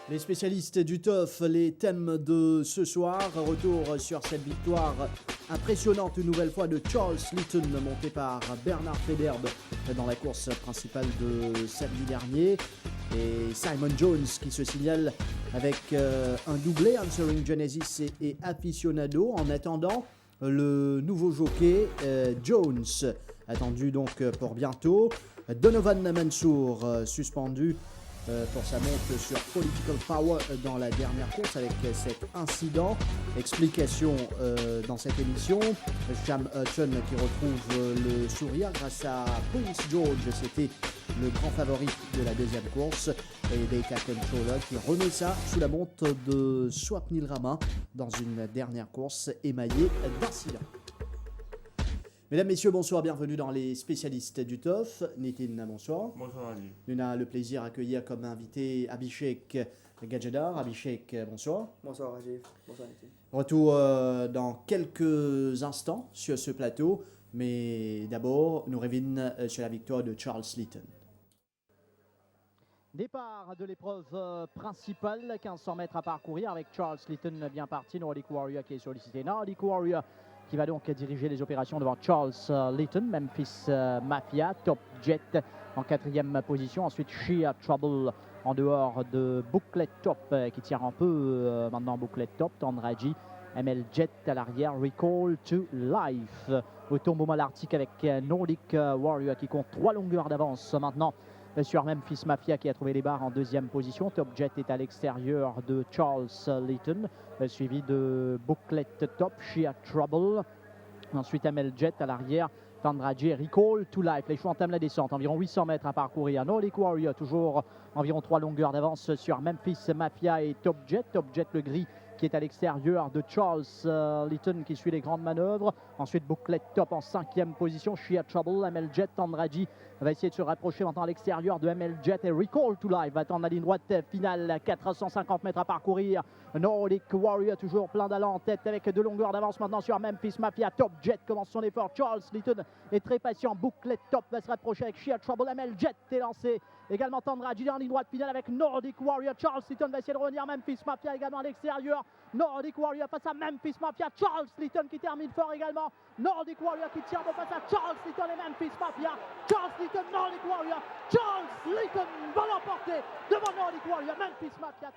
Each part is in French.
Les spécialistes du TOF, les thèmes de ce soir, retour sur cette victoire impressionnante une nouvelle fois de Charles Litton, monté par Bernard Federbe dans la course principale de samedi dernier. Et Simon Jones qui se signale avec un doublé, Answering Genesis et Aficionado. En attendant, le nouveau jockey Jones, attendu donc pour bientôt. Donovan Mansour, suspendu pour sa monte sur Political Power dans la dernière course avec cet incident. Explication dans cette émission. Sham Hutton qui retrouve le sourire grâce à Prince George, c'était le grand favori de la deuxième course. Et Data Controller qui remet ça sous la monte de Swapnil Rama dans une dernière course émaillée d'incidents. Mesdames, Messieurs, bonsoir, bienvenue dans les spécialistes du TOF. Nitin, bonsoir. Bonsoir Ali. Nous avons le plaisir d'accueillir comme invité Abhishek Gajadar. Abhishek, bonsoir. Bonsoir Rajiv, bonsoir Nitin. Retour dans quelques instants sur ce plateau, mais d'abord, nous revenons sur la victoire de Charles Litton. Départ de l'épreuve principale, 1500 mètres à parcourir avec Charles Litton bien parti, Nordic Warrior qui est sollicité. Nordic Warrior qui va donc diriger les opérations devant Charles Litton, Memphis Mafia, Top Jet en quatrième position. Ensuite, Sheer Trouble en dehors de Booklet Top qui tire un peu maintenant Booklet Top, Tandraji, ML Jet à l'arrière, Recall to Life. Au tombeau malartique avec Nordic Warrior qui compte 3 longueurs d'avance maintenant sur Memphis Mafia qui a trouvé les barres en deuxième position. Top Jet est à l'extérieur de Charles Litton, suivi de Booklet Top, Sheer Trouble. Ensuite ML Jet à l'arrière, Tandraji, Recall to Life. Les choix entament la descente, environ 800 mètres à parcourir. Nordic Warrior toujours environ 3 longueurs d'avance sur Memphis Mafia et Top Jet. Top Jet le gris qui est à l'extérieur de Charles Litton qui suit les grandes manœuvres. Ensuite Booklet Top en cinquième position, Sheer Trouble, ML Jet, Tandraji va essayer de se rapprocher maintenant à l'extérieur de ML Jet et Recall to Life va attendre la ligne droite finale, 450 mètres à parcourir. Nordic Warrior toujours plein d'allant en tête avec 2 longueurs d'avance maintenant sur Memphis Mafia. Top Jet commence son effort, Charles Litton est très patient, Booklet Top va se rapprocher avec Sheer Trouble, ML Jet est lancé. Également Tandraji en ligne droite finale avec Nordic Warrior. Charles Litton va essayer de revenir. Memphis Mafia également à l'extérieur. Nordic Warrior face à Memphis Mafia. Charles Litton qui termine fort également. Nordic Warrior qui tire de face à Charles Litton et Memphis Mafia. Charles Litton, Nordic Warrior. Charles Litton va l'emporter devant Nordic Warrior. Memphis Mafia.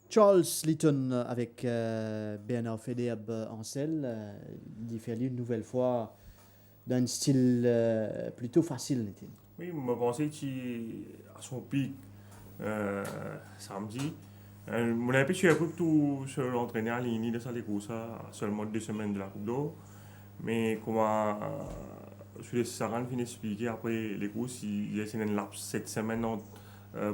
Charles Litton avec Bernard Federbe en selle, différé une nouvelle fois d'un style plutôt facile, Nitin. Oui, je pensais qu'à son pic samedi, mon avis, je suis un peu tout sur l'entraîneur à l'Ini de Salé-Koussa, à seulement 2 semaines de la Coupe d'Or. Mais comment sur les Saran finit expliquer après les courses, il y a une laps 7 semaines entre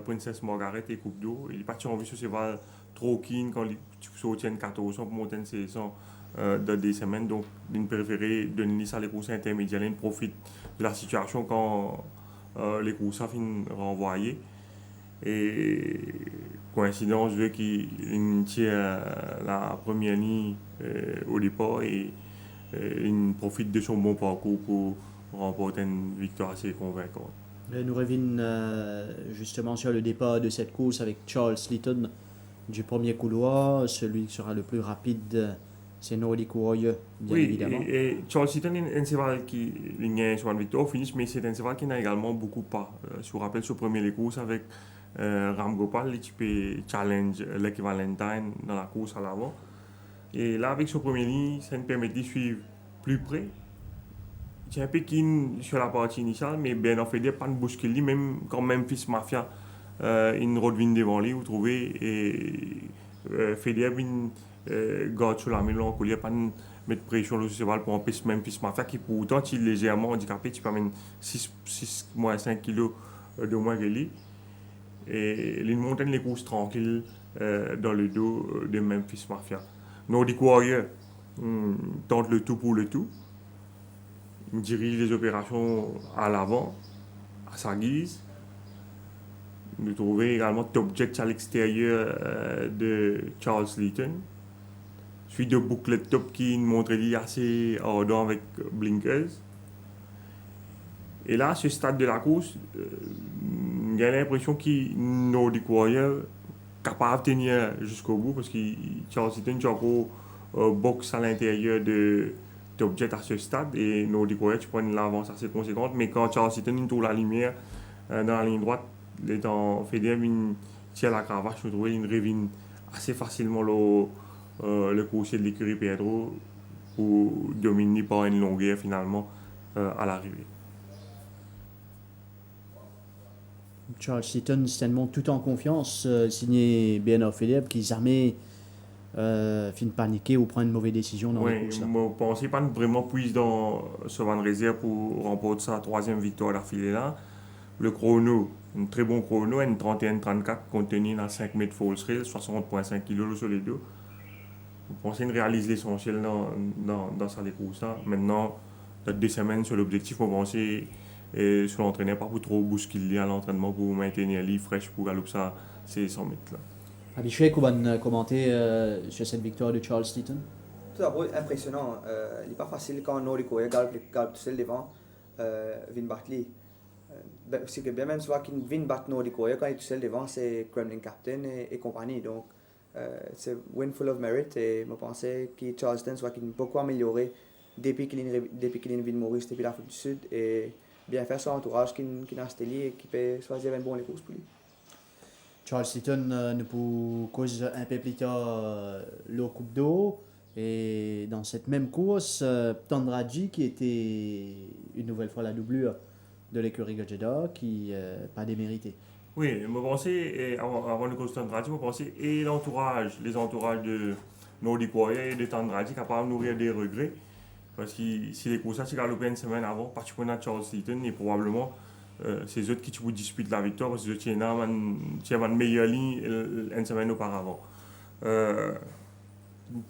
Princess Margaret et Coupe d'Or. Il est parti en vue sur ses valeurs trop keen quand il sortit une 14 pour monter une saison de des semaines. Donc, il préférait donner ça les courses intermédiaires. Il profite de la situation quand les courses finissent renvoyées. Et coïncidence, je veux qu'il tire la première ligne au départ et il profite de son bon parcours pour remporter une victoire assez convaincante. Nous revenons justement sur le départ de cette course avec Charles Litton du premier couloir. Celui qui sera le plus rapide, c'est Nordic Warrior, bien évidemment. Et Charles Litton est un cheval qui gagne sur une victoire au finish, mais c'est un cheval qui n'a également beaucoup pas. Si vous vous rappelez, sur premier les courses avec Ram Gopal, l'équipe challenge Lucky Valentine dans la course à l'avant. Et là, avec son premier ligne, ça nous permet de suivre plus près. C'est un peu keen sur la partie initiale, mais Ben en fait des pas de bousculer, même quand Memphis Mafia une revient devant lui, vous trouvez, et Federer garde sur la mélancolie, pas de mettre pression sur le cheval pour empêcher Memphis Mafia qui pourtant est légèrement handicapé, tu peux mettre 6-5 kg de moins que lui. Et il monte les courses tranquilles dans le dos de Memphis Mafia. Nordic Warrior tente le tout pour le tout. Il dirige les opérations à l'avant, à sa guise. Nous trouvons également Top Jet à l'extérieur de Charles Litton. Suite de Booklet Top qui montre assez ardent avec Blinkers. Et là, à ce stade de la course, j'ai l'impression que Nordic Warrior capable de tenir jusqu'au bout parce que Charles Eaton, tu as encore boxe à l'intérieur de d'objets à ce stade et Nordic Warrior, tu prends une avance assez conséquente. Mais quand Charles Eaton tourne la lumière dans la ligne droite, les temps Federer tire la cravache, je trouve, il révine assez facilement le coursier de l'écurie Pedro pour dominer par une longueur finalement à l'arrivée. Charles Eaton, certainement tout en confiance, signé Bernard Federer, qui jamais finit de paniquer ou prend une mauvaise décision dans les courses. Je ne pensais pas vraiment puise dans ce van réserve pour remporter sa troisième victoire d'affilée là. Le chrono, un très bon chrono, une 31-34 contenu dans 5 mètres false rail, 60,5 kg sur les deux. Je pensais qu'il réalise l'essentiel dans sa course. Maintenant, dans 2 semaines sur l'objectif, je pensais sur l'entraîneur pas pour trop bousculer à l'entraînement pour maintenir l'île fraîche pour galoper ça ces 100 mètres là. Abhishek, comment commenter sur cette victoire de Charles Eaton? Tout d'abord, impressionnant. Il n'est pas facile quand Nordic Warrior galope tout seul devant Vin Bartley. C'est que bien même soit qu'il Vin battre Nordic Warrior quand il est tout seul devant, c'est Kremlin Captain et compagnie. Donc, c'est win full of merit et je pensais que Charles Eaton soit beaucoup amélioré depuis qu'il est Vin Maurice, depuis l'Afrique du Sud et bien faire son entourage qui a installé et qui peut choisir un bon les courses pour lui. Charles Eaton nous pour cause un peu plus tard le coupe d'eau et dans cette même course Tandraji qui était une nouvelle fois la doublure de l'écurie Gajeda qui pas démérité. Oui, je pensais avant le course de Tandraji, je pensais et les entourages de Nordic Warrior et de Tandraji capables de nourrir des regrets parce que si les courses s'est galopé une semaine avant, particulièrement Charles Eaton et probablement c'est eux qui vous disputent la victoire parce que tu as une meilleure ligne une semaine auparavant.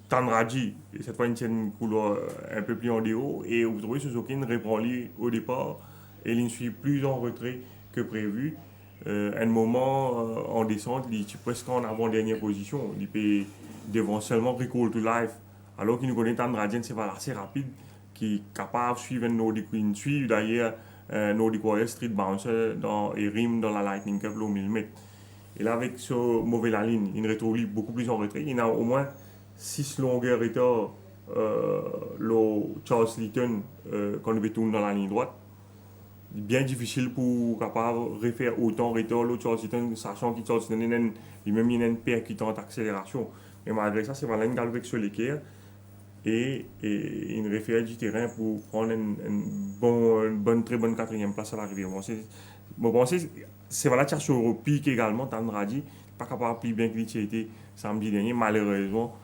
Tandraji, cette fois, il tient une couleur un peu plus en déhaut et vous trouvez Suzuki reprend lui au départ et il ne suit plus en retrait que prévu. Un moment en descente, il est presque en avant-dernière position. Il peut devant seulement Recall to Life alors qu'il nous connaît Tandraji, c'est assez rapide qui est capable de suivre un Nordic Queen, suivre d'ailleurs Nordic Warrior Street Bouncer et Rim dans la Lightning Cup au 1000 mètres. Et là, avec ce mauvais la ligne, il retrouve beaucoup plus en retrait. Il a au moins 6 longueurs retard le Charles Eaton quand il tourne dans la ligne droite. Bien difficile pour capable refaire autant retard le Charles Eaton, sachant que Charles Eaton lui-même il a une percutante accélération. Mais malgré ça, c'est vraiment une galop avec sur l'équerre. Et il réfère du terrain pour prendre une très bonne quatrième place à l'arrivée. Je pense que c'est voilà, tu as sur le pic également, Tandraji, pas capable de plus bien qu'il était samedi dernier, malheureusement,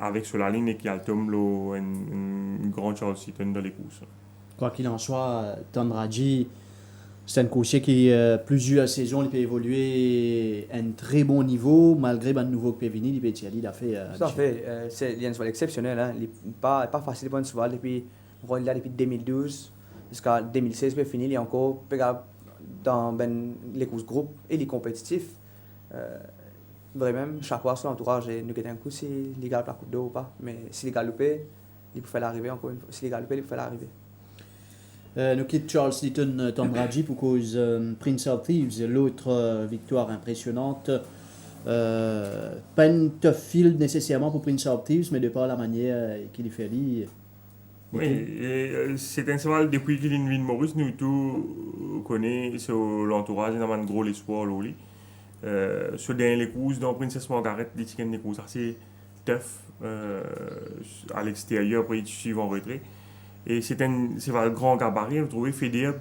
avec sur la ligne et qui a le tombe une grande Charles Eaton dans les courses. Quoi qu'il en soit, Tandraji, c'est un coursier qui, plusieurs saisons, il peut évoluer à un très bon niveau, malgré le nouveau que peut venir, il a fait. Tout à fait. C'est un cheval exceptionnel. Hein. Il n'est pas facile pour un cheval depuis 2012 jusqu'à 2016, il finit. Il est encore dans les courses groupes et les compétitifs. Vraiment, chaque fois, son entourage nous guette un coup s'il galope la coupe d'eau ou pas. Mais s'il galope, il peut faire l'arrivée encore une fois. S'il galope, il peut faire l'arrivée. Nous quitte Charles Eaton Tandraji pour cause Prince of Thieves, l'autre victoire impressionnante. Pas une tough field nécessairement pour Prince of Thieves, mais de par la manière qu'il fait lui. Oui, c'est un cheval depuis qu'il est une Maurice, nous tous connaissons sur l'entourage, il a un gros espoir là. Sur les courses dans Princess Margaret, il y a des courses assez tough à l'extérieur, après il suit en retrait. Et c'est un grand gabarit, vous trouvez, Federer,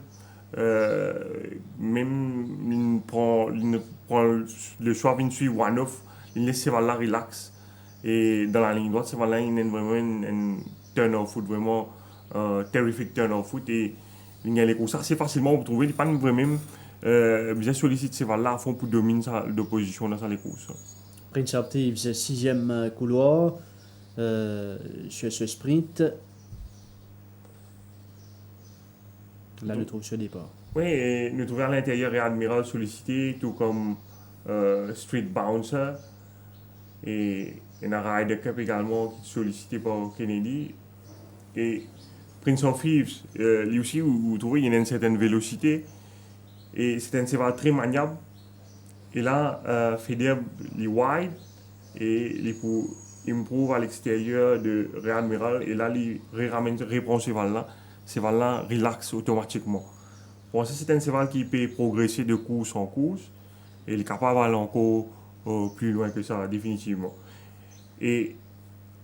même il prend le choix de suivre one-off, il laisse ce cheval-là relax. Et dans la ligne droite, ce cheval-là, il a vraiment un turn-off foot, vraiment terrific turn-off foot. Et il y a les courses assez facilement, vous trouvez, il n'est pas vraiment bien sollicité ce cheval-là à fond pour dominer l'opposition dans les courses. Prince of Thieves, 6e couloir sur ce sprint. Là, nous trouvons ce départ. Oui, et nous trouvons à l'intérieur et Admiral sollicité, tout comme Street Bouncer. Et il y a Ryder Cup également qui est sollicité par Kennedy. Et Prince of Thieves, lui aussi, vous trouvez, il y a une certaine vélocité. Et c'est un cheval très maniable. Et là, Federer les wide et il pour improve à l'extérieur de Réadmiral et là, il reprend ce cheval-là. Ce cheval-là relaxe automatiquement. Bon, ça, c'est un cheval qui peut progresser de course en course et il est capable d'aller encore plus loin que ça, définitivement. Et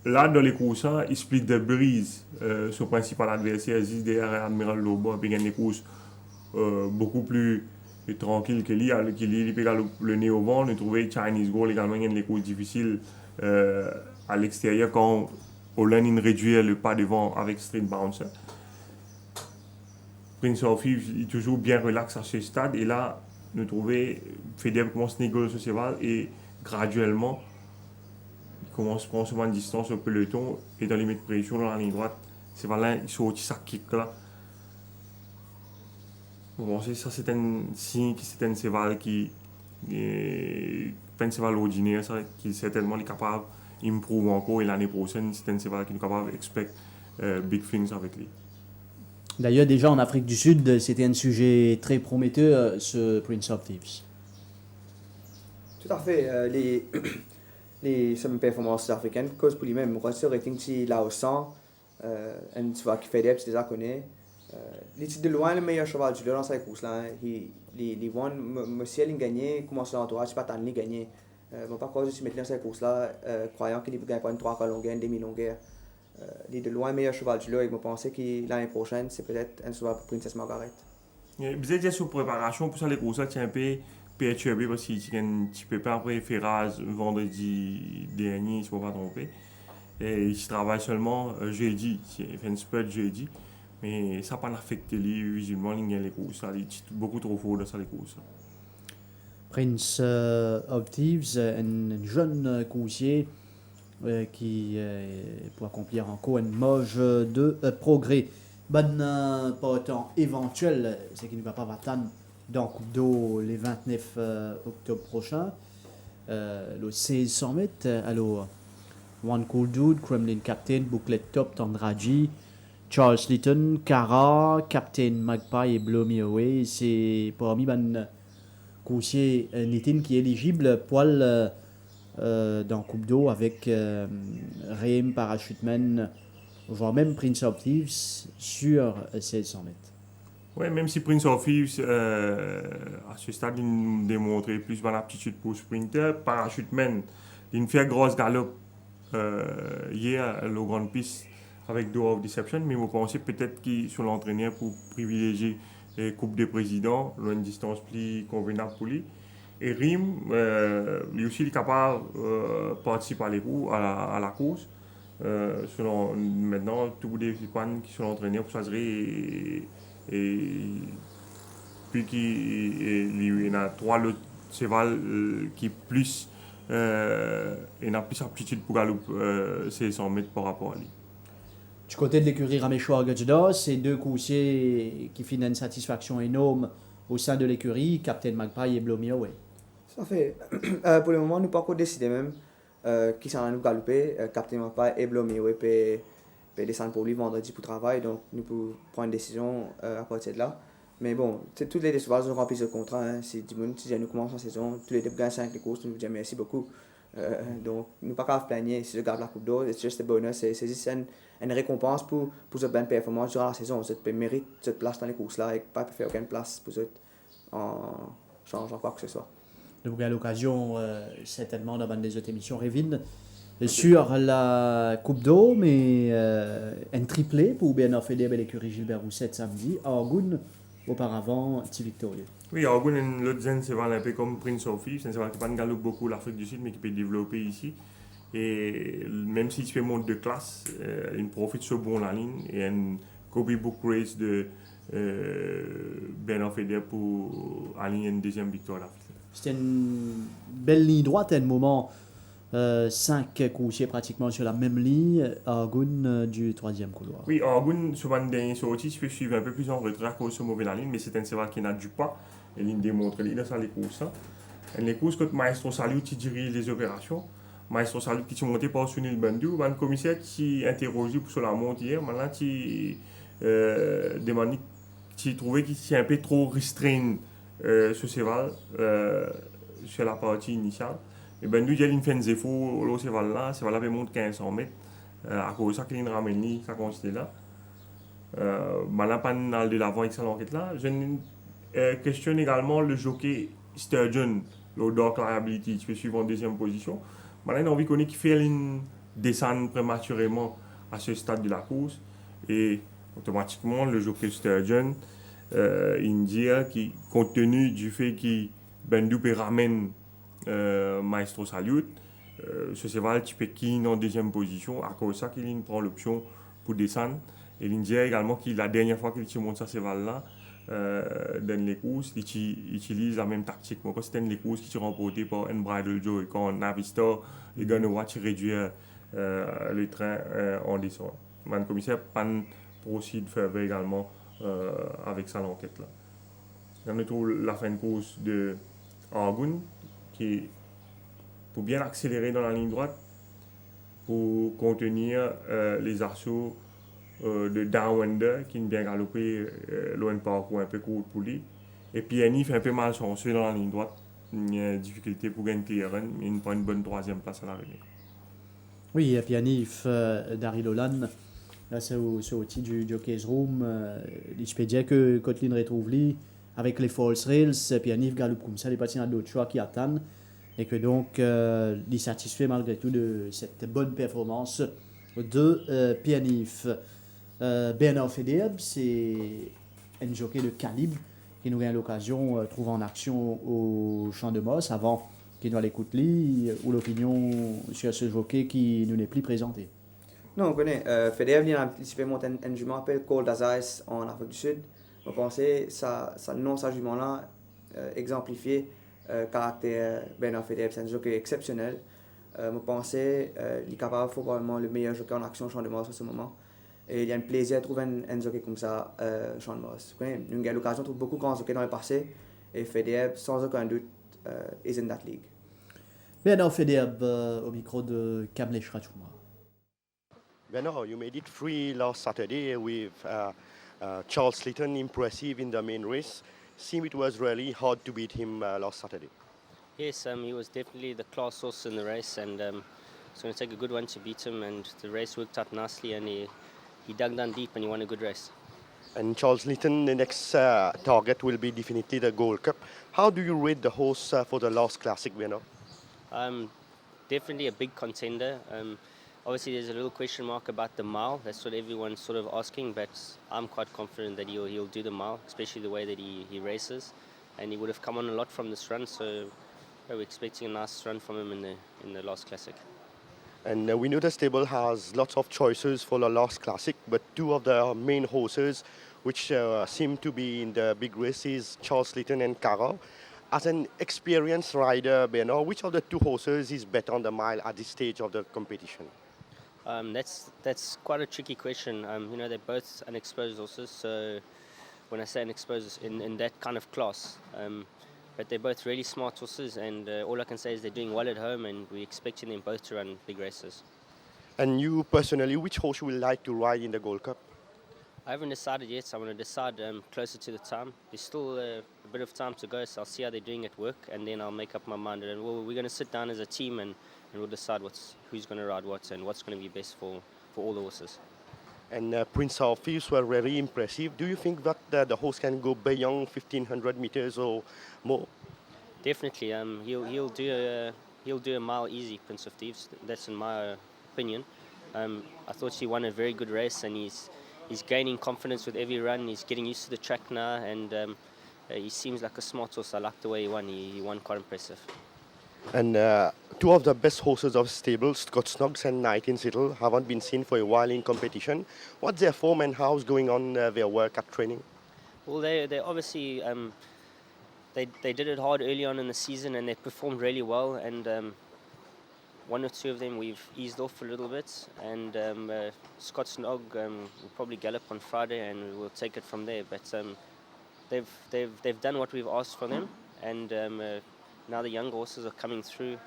là, dans les courses, il split de brise son principal adversaire, juste derrière Admiral Lobo, et puis il gagne des courses beaucoup plus tranquilles que lui. Il peut le nez au vent, il trouve Chinese Goal également, il gagne des courses difficiles à l'extérieur quand Holland réduit le pas devant avec Street Bouncer. Prince of Thieves est toujours bien relax à ce stade, et là, nous trouvons Federer commence à négocier ce cheval et graduellement, il commence à prendre souvent une distance au peloton et dans les limite de pression dans la ligne droite. Ce cheval-là, il sort sa kick là. Bon, ça c'est un signe que c'est un cheval qui est pas un cheval ordinaire, ça, qui certainement est capable d'improver encore, et l'année prochaine, c'est un cheval qui est capable d'expect big things avec lui. D'ailleurs, déjà en Afrique du Sud, c'était un sujet très prometteur, ce Prince of Thieves. Tout à fait. Les performances africaines causent pour lui-même. Moi, ce rating qui là au 100, un cheval qui fait des petits déjà connaît. Il est de loin le meilleur cheval du dans cette course-là. Il won, monsieur il gagné, commence l'entourage, c'est pas tant de gagner. Bon, par contre, je suis maintenant dans cette course-là, croyant qu'il gagne pas une 3 longueur, une demi-longueur. Il est de loin le meilleur cheval du lot, et je pense que l'année prochaine, c'est peut-être un cheval pour Princess Margaret. Vous êtes déjà sur préparation pour ça, les courses, c'est un peu perturbé parce qu'il y a un petit peu après Ferraz vendredi dernier, si je ne me pas tromper. Et il travaille seulement jeudi, il fait un spurt jeudi, mais ça n'a pas affecté lui visuellement, il y a les courses, il est beaucoup trop fort dans ça, les courses. Prince of Thieves, un jeune coursier qui pour accomplir encore une marge de progrès. Bon, pas autant éventuel, c'est qu'il ne va pas attendre dans Coupe d'eau le 29 octobre prochain. Le 1600 mètres, alors One Cool Dude, Kremlin Captain, Bouclet Top, Tandraji, Charles Litton, Cara, Captain Magpie et Blow Me Away. C'est parmi les coursiers Litton qui est éligible poil dans Coupe d'eau avec Reim, Parachuteman, voire même Prince of Thieves sur 1600 mètres. Oui, même si Prince of Thieves, à ce stade, il démontrait plus d'aptitude pour sprinter, Parachuteman, il fait grosse galop hier à la grande piste avec Door of Deception, mais vous pensez peut-être qu'il sur l'entraîneur pour privilégier les Coupes des Présidents, une distance plus convenable pour lui. Et Rim, lui aussi, il est capable de participer à la course. Selon maintenant, tous les fans qui sont entraînés pour choisir et puis il y a 3 autres chevals qui plus il a plus aptitude pour galoper 600 mètres par rapport à lui. Du côté de l'écurie Raméchoir Gajda, c'est 2 coursiers qui finissent une satisfaction énorme au sein de l'écurie, Captain Magpie et Blow Me Away. Ça fait. Pour le moment, nous n'avons pas encore décidé même qui s'en nous galoper. Captain Magpie et Blow Me Away peut descendre pour lui vendredi pour travail, donc nous pouvons prendre une décision à partir de là. Mais bon, toutes les chevals ont rempli ce contrat. Hein. Si nous commençons la saison, tous les deux gagnent 5 courses, nous vous disons merci beaucoup. Donc, nous ne pouvons pas plaigner si je garde la Coupe d'eau, c'est juste un bonus, c'est juste une récompense pour cette bonne performance durant la saison. Vous méritez cette place dans les courses-là et pas faire aucune place pour en changeant quoi que ce soit. Nous avons l'occasion, certainement, dans des autres émissions, Révin, sur la Coupe d'eau, mais un triplé pour Bernard Federer et l'écurie Gilbert Rousset samedi. Argoun, auparavant, petit victorieux. Oui, Argoun est l'autre cheval un peu comme Prince of Thieves, c'est un cheval qui ne galope beaucoup l'Afrique du Sud, mais qui peut développer ici. Et même s'il fait monte de classe, il profite sur bon la ligne et un Kobe Book Race de Bernard Federer pour aligner une deuxième victoire d'Afrique. C'était une belle ligne droite à un moment. 5 coursiers pratiquement sur la même ligne. Argoun du 3e couloir. Oui, Argoun, souvent le dernier sorti, je peux suivre un peu plus en retrait à cause de mauvais la ligne, mais c'est un cheval qui n'a du pas. Et il démontre dans ça les courses. Et les courses, quand Maestro Salut qui dirige les opérations, Maestro Salut qui est monté par Sunil Bandhu, le commissaire qui interrogé pour sur la monte hier, maintenant qui demandé, qui trouvait qu'il était un peu trop restreint ce cheval. sur la partie initiale. Et ben nous, il y a une fin de zéro, là, c'est là, monte 1500 mètres. À cause de ça, qu'il ramène ça consiste là. Maintenant, pas de l'avant avec ça l'enquête là. Je questionne également le jockey Sturgeon, le Dark Liability, qui fait suivre en deuxième position. Maintenant, il a envie qu'on ait qui fait une descente prématurément à ce stade de la course. Et automatiquement, le jockey Sturgeon, India, qui, compte tenu du fait qu'il Bendoupe ramène Maestro Salute, ce cheval tu peux qui en deuxième position, à cause de ça qu'il prend l'option pour descendre. Et l'India également, qui la dernière fois qu'il monte ce cheval-là, dans les courses, il utilise la même tactique. Moi, quand c'était les courses qui sont remportées par Unbridled Joe et quand Navistar et Gunawatch réduire le train en descente. Le commissaire Pan procède further également avec ça l'enquête là. On trouve la fin de course de Argun qui pour bien accélérer dans la ligne droite pour contenir les assauts de Downwinder qui est bien galopé loin de parcours un peu court pour lui. Et puis Annie fait un peu mal chanceux dans la ligne droite. Il y a une difficulté pour gagner clearance, mais il prend une bonne troisième place à l'arrivée. Oui, et puis Anif, Daryl Holland, là c'est au titre du Jockey's Room. Je peux dire que Kotlin retrouve lui avec les false rails, puis Anif galope comme ça, les patients d'autres choix qui attendent. Et que donc, il est satisfait malgré tout de cette bonne performance de Pianif. Bernard Fedeb, c'est un jockey de calibre qui nous a l'occasion de trouver en action au Champ de Moss avant qu'il nous l'écoute ou l'opinion sur ce jockey qui nous n'est plus présenté. Non, on connaît. Fedeb vient anticiper monter un jument appelé Cold as Ice en Afrique du Sud. On pensait sa jument-là exemplifié caractère Bernard Fedeb, c'est un jockey exceptionnel. Je pensais qu'il est capable probablement le meilleur jockey en action Champ de Moss en ce moment. Et il y a un plaisir de trouver un jockey comme ça, Champ de Moss. Nous avons eu l'occasion de trouver beaucoup de grands jockeys dans le passé. Et Fedeb, sans aucun doute, is in that league. Bernard Fedeb au micro de Kamlesh Rajkumar. Bernard, you made it free last Saturday with Charles Litton, impressive in the main race. Seemed it was really hard to beat him last Saturday. Yes, he was definitely the class horse in the race, and it's going to take a good one to beat him. And the race worked out nicely, and he dug down deep and he won a good race. And Charles Litton, the next target will be definitely the Gold Cup. How do you rate the horse for the last Classic, Bernard? Definitely a big contender. Obviously, there's a little question mark about the mile. That's what everyone's sort of asking, but I'm quite confident that he'll do the mile, especially the way that he races. And he would have come on a lot from this run, so we're expecting a nice run from him in the last Classic. And we know the stable has lots of choices for the last Classic, but two of the main horses which seem to be in the big races, Charles Litton and Cara. As an experienced rider, Bernard, which of the two horses is better on the mile at this stage of the competition? That's quite a tricky question. They're both unexposed horses, so when I say unexposed, in that kind of class. But they're both really smart horses, and all I can say is they're doing well at home, and we're expecting them both to run big races. And you personally, which horse you would like to ride in the Gold Cup? I haven't decided yet, so I'm going to decide closer to the time. There's still a bit of time to go, so I'll see how they're doing at work, and then I'll make up my mind. And we're going to sit down as a team, and we'll decide who's going to ride what and what's going to be best for all the horses. And Prince Alphys were very impressive. Do you think that the horse can go beyond 1,500 meters or more? Definitely. He'll do a mile easy, Prince of Thieves. That's in my opinion. I thought he won a very good race, and he's gaining confidence with every run. He's getting used to the track now, and he seems like a smart horse. I like the way he won. He won quite impressive. And two of the best horses of stable, Scott Snuggs and Nightingale, haven't been seen for a while in competition. What's their form and how's going on their work at training? Well, they obviously they did it hard early on in the season, and they performed really well. And one or two of them we've eased off a little bit, and Scott Snug will probably gallop on Friday, and we'll take it from there. But they've done what we've asked for them, and now the young horses are coming through.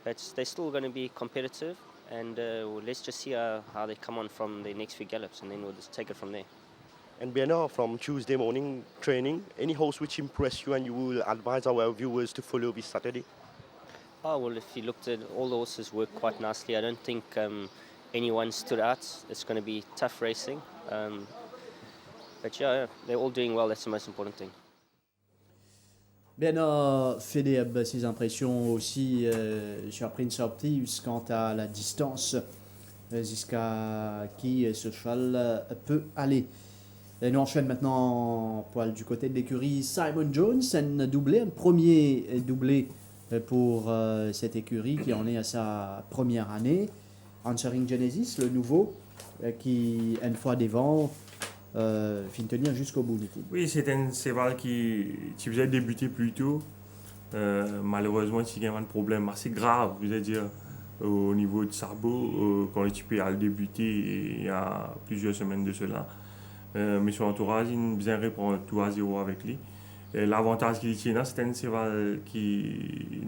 But they're still going to be competitive, and let's just see how they come on from their next few gallops, and then we'll just take it from there. And Bernard, from Tuesday morning training, any horse which impressed you and you will advise our viewers to follow this Saturday? Oh, well, if you looked at all the horses work quite nicely. I don't think anyone stood out. It's going to be tough racing. But yeah, they're all doing well. That's the most important thing. Bernard Fedeb, ses impressions aussi sur Prince of Thieves quant à la distance jusqu'à qui ce cheval peut aller. Et nous enchaîne maintenant poil du côté de l'écurie Simon Jones, un premier doublé pour cette écurie qui en est à sa première année. Answering Genesis, le nouveau, qui une fois devant finit tenir jusqu'au bout. Oui, c'est un cheval qui faisait débuter plus tôt. Malheureusement, il y a un problème assez grave, je veux dire, au niveau de sabot, quand l'équipe a débuté il y a plusieurs semaines de cela. Mais son entourage, il bien répond tout à 0 avec lui. L'avantage qu'il tient là, c'est un cheval qui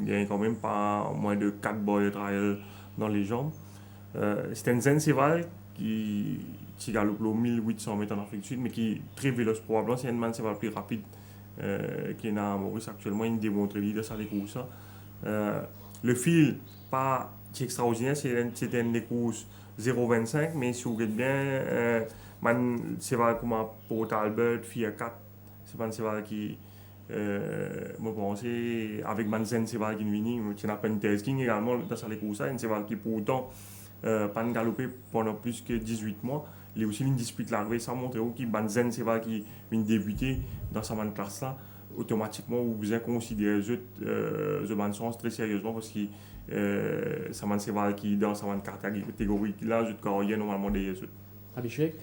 n'a quand même pas moins de 4 boys de trial dans les jambes. C'est un jeune cheval qui galope au 1800 mètres en Afrique du Sud, mais qui est très véloce probablement. C'est un cheval plus rapide qui est à Maurice actuellement. Il démontre l'idée de ça, les courses. Le fil, pas extraordinaire, c'est une course 0,25, mais si vous regardez bien, c'est vrai comme pour Talbot, Fiat 4, c'est pas un cheval qui, moi pensais, avec Manzen, c'est vrai qui vient, qui n'a pas une tasking également dans sa course, un cheval qui pour autant pas galopé pendant plus que 18 mois. Il y a aussi une dispute larvée, ça montre que Manzen, c'est vrai qui vient débuter dans sa man classe là, automatiquement vous avez considéré The Mansons très sérieusement parce que c'est un cheval qui dans sa catégorie là, je carrière normalement des autres. Abhishek?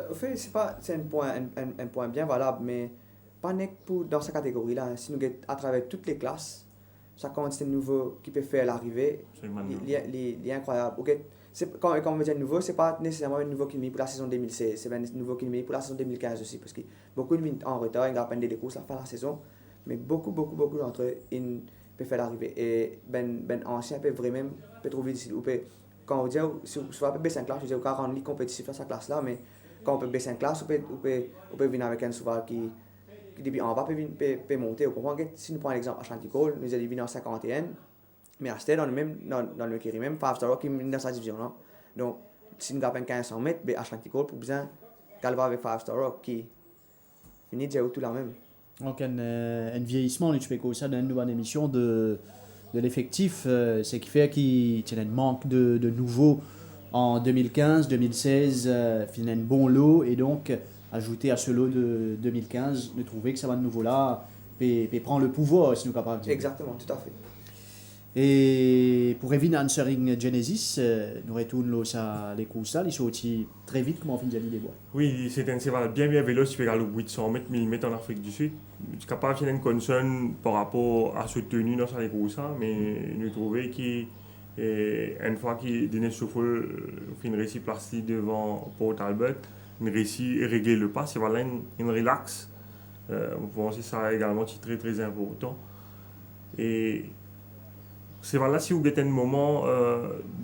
Au fait, c'est un point bien valable, mais pas pour dans sa catégorie là. Si nous regardons à travers toutes les classes, chacun c'est un nouveau qui peut faire l'arrivée. Il est incroyable. Okay. Quand on me dit nouveau, c'est pas nécessairement un nouveau qui est mis pour la saison 2016, c'est un nouveau qui est mis pour la saison 2015 aussi, parce que beaucoup de en retard, ils apprennent des courses à la fin de la saison, mais beaucoup d'entre eux, ils peuvent faire l'arrivée. Et ben ancien peut vraiment trouver d'ici. Quand on dit, si vous faites B5 classe, je dis, on peut rendre compétitif dans sa classe là, mais quand on peut B5 classe, on peut venir avec un cheval qui depuis en bas peut monter. Vous comprenez? Si nous prenons l'exemple Ashanti Gold, nous allons venir en 51, mais à ce dans le Kiri même, 5 Star Rock qui est dans sa division là. Donc, si nous avons 1500 mètres, Ashanti Gold pour bien qu'elle va avec 5 Star Rock qui finit déjà tout la même. Donc, un vieillissement, tu peux causer ça dans une nouvelle émission de l'effectif, ce qui fait qu'il y a un manque de nouveaux en 2015, 2016, il y a un bon lot, et donc ajouter à ce lot de 2015, de trouver que ça va de nouveau là, et prendre le pouvoir, si nous sommes capables de dire. Exactement, tout à fait. Et pour Evin Answering Genesis, nous retournons là, les courses là, ils sont aussi très vite comme on finit les bois. Oui, c'est un cheval bien véloce, il fait galoper 800 mètres, 1000 mètres en Afrique du Sud. Je suis capable de faire une concern par rapport à ce tenue dans sa course, mais nous trouvons qu'une fois qu'il donne souffle, fait une récit plastique devant Port Albert, une récit régler le pas, c'est voilà une relax. Vous pensez que ça également c'est très important. Et c'est voilà, si vous avez un moment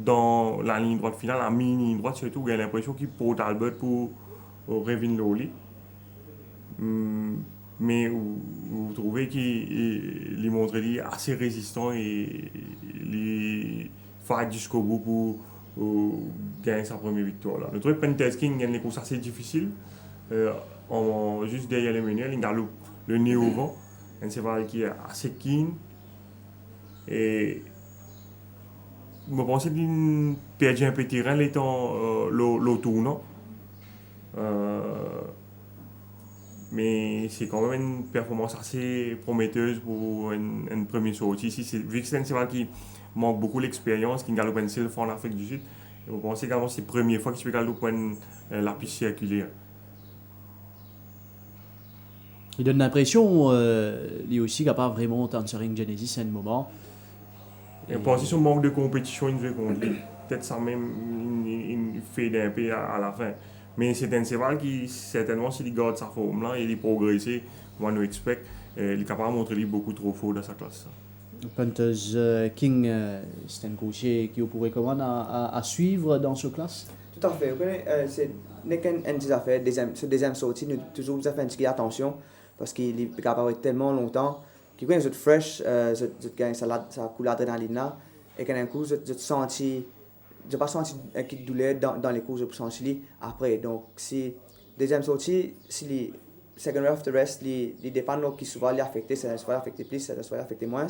dans la ligne droite finale, la mini ligne droite surtout, vous avez l'impression qu'il porte Albert pour Revin Lowly. Mais vous trouvez qu'il montre assez résistant et il fait jusqu'au bout pour gagner sa première victoire. Là. Le truc Pentasking gagne les courses assez difficiles. Juste derrière les menus, il galope le nez au vent. Un cheval qui est assez keen. Et je pense qu'il perd un peu de terrain les temps le tournant. Mais c'est quand même une performance assez prometteuse pour une première sortie. Ici, vu que c'est un cheval qui manque beaucoup d'expérience, qui galope une seule fois en Afrique du Sud, je pense également que c'est la première fois qu'il peut galoper la piste circulaire. Il donne l'impression, lui aussi, qu'il n'a pas vraiment Answering Genesis à un moment. Je pense que son manque de compétition, il veut contre lui. Peut-être ça même, il fait un peu à la fin. Mais c'est un cheval qui, certainement, s'il garde sa forme là, il est progressé, comme on nous expect, il est capable de montrer beaucoup trop fort dans sa classe. Panthers King, c'est un coursier qui pourrait comment à suivre dans ce classe? Tout à fait. Vous connaissez, c'est une des affaires, ce deuxième sortie, nous toujours besoin faire un petit attention parce qu'il est capable tellement longtemps. Qui connaît cette fresh, ça coule l'adrénaline là, et qu'un coup, je pas senti un petit douleur dans les courses, je senti après. Donc, si deuxième sortie, si les second half the rest, les dépendants qui souvent les affectés, ça soit affecté plus, ça soit affecté moins,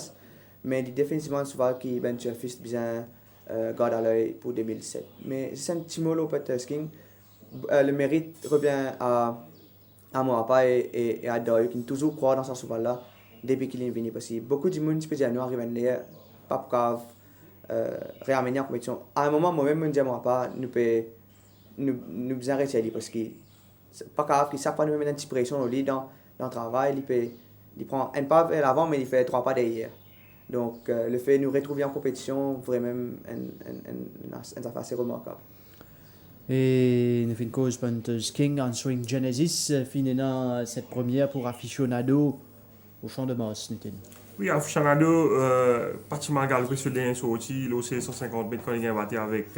mais définitivement souvent qui ben tu fils bien garde à l'œil pour 2017. Mais c'est un petit mot peut-être skiing. Le mérite revient à moi pas et à Doyle qui toujours croit dans sa cheval là depuis qu'il est venu parce que beaucoup de monde spécialement arrive à l'air pas grave réamener en compétition. À un moment moi-même me dis moi pas nous bien arrêter parce que c'est pas grave qu'il savent pas nous mettre une petite pression au lit dans le travail, il prend un pas vers l'avant mais il fait 3 pas derrière. Donc le fait de nous retrouver en compétition vraiment une affaire assez remarquable. Et nous faisons une cause pour King en Swing Genesis, finissant cette première pour aficionado au champ de masse. Oui, aficionado, pratiquement galvé sur les sorties, l'OC 150 mètres quand il a battu avec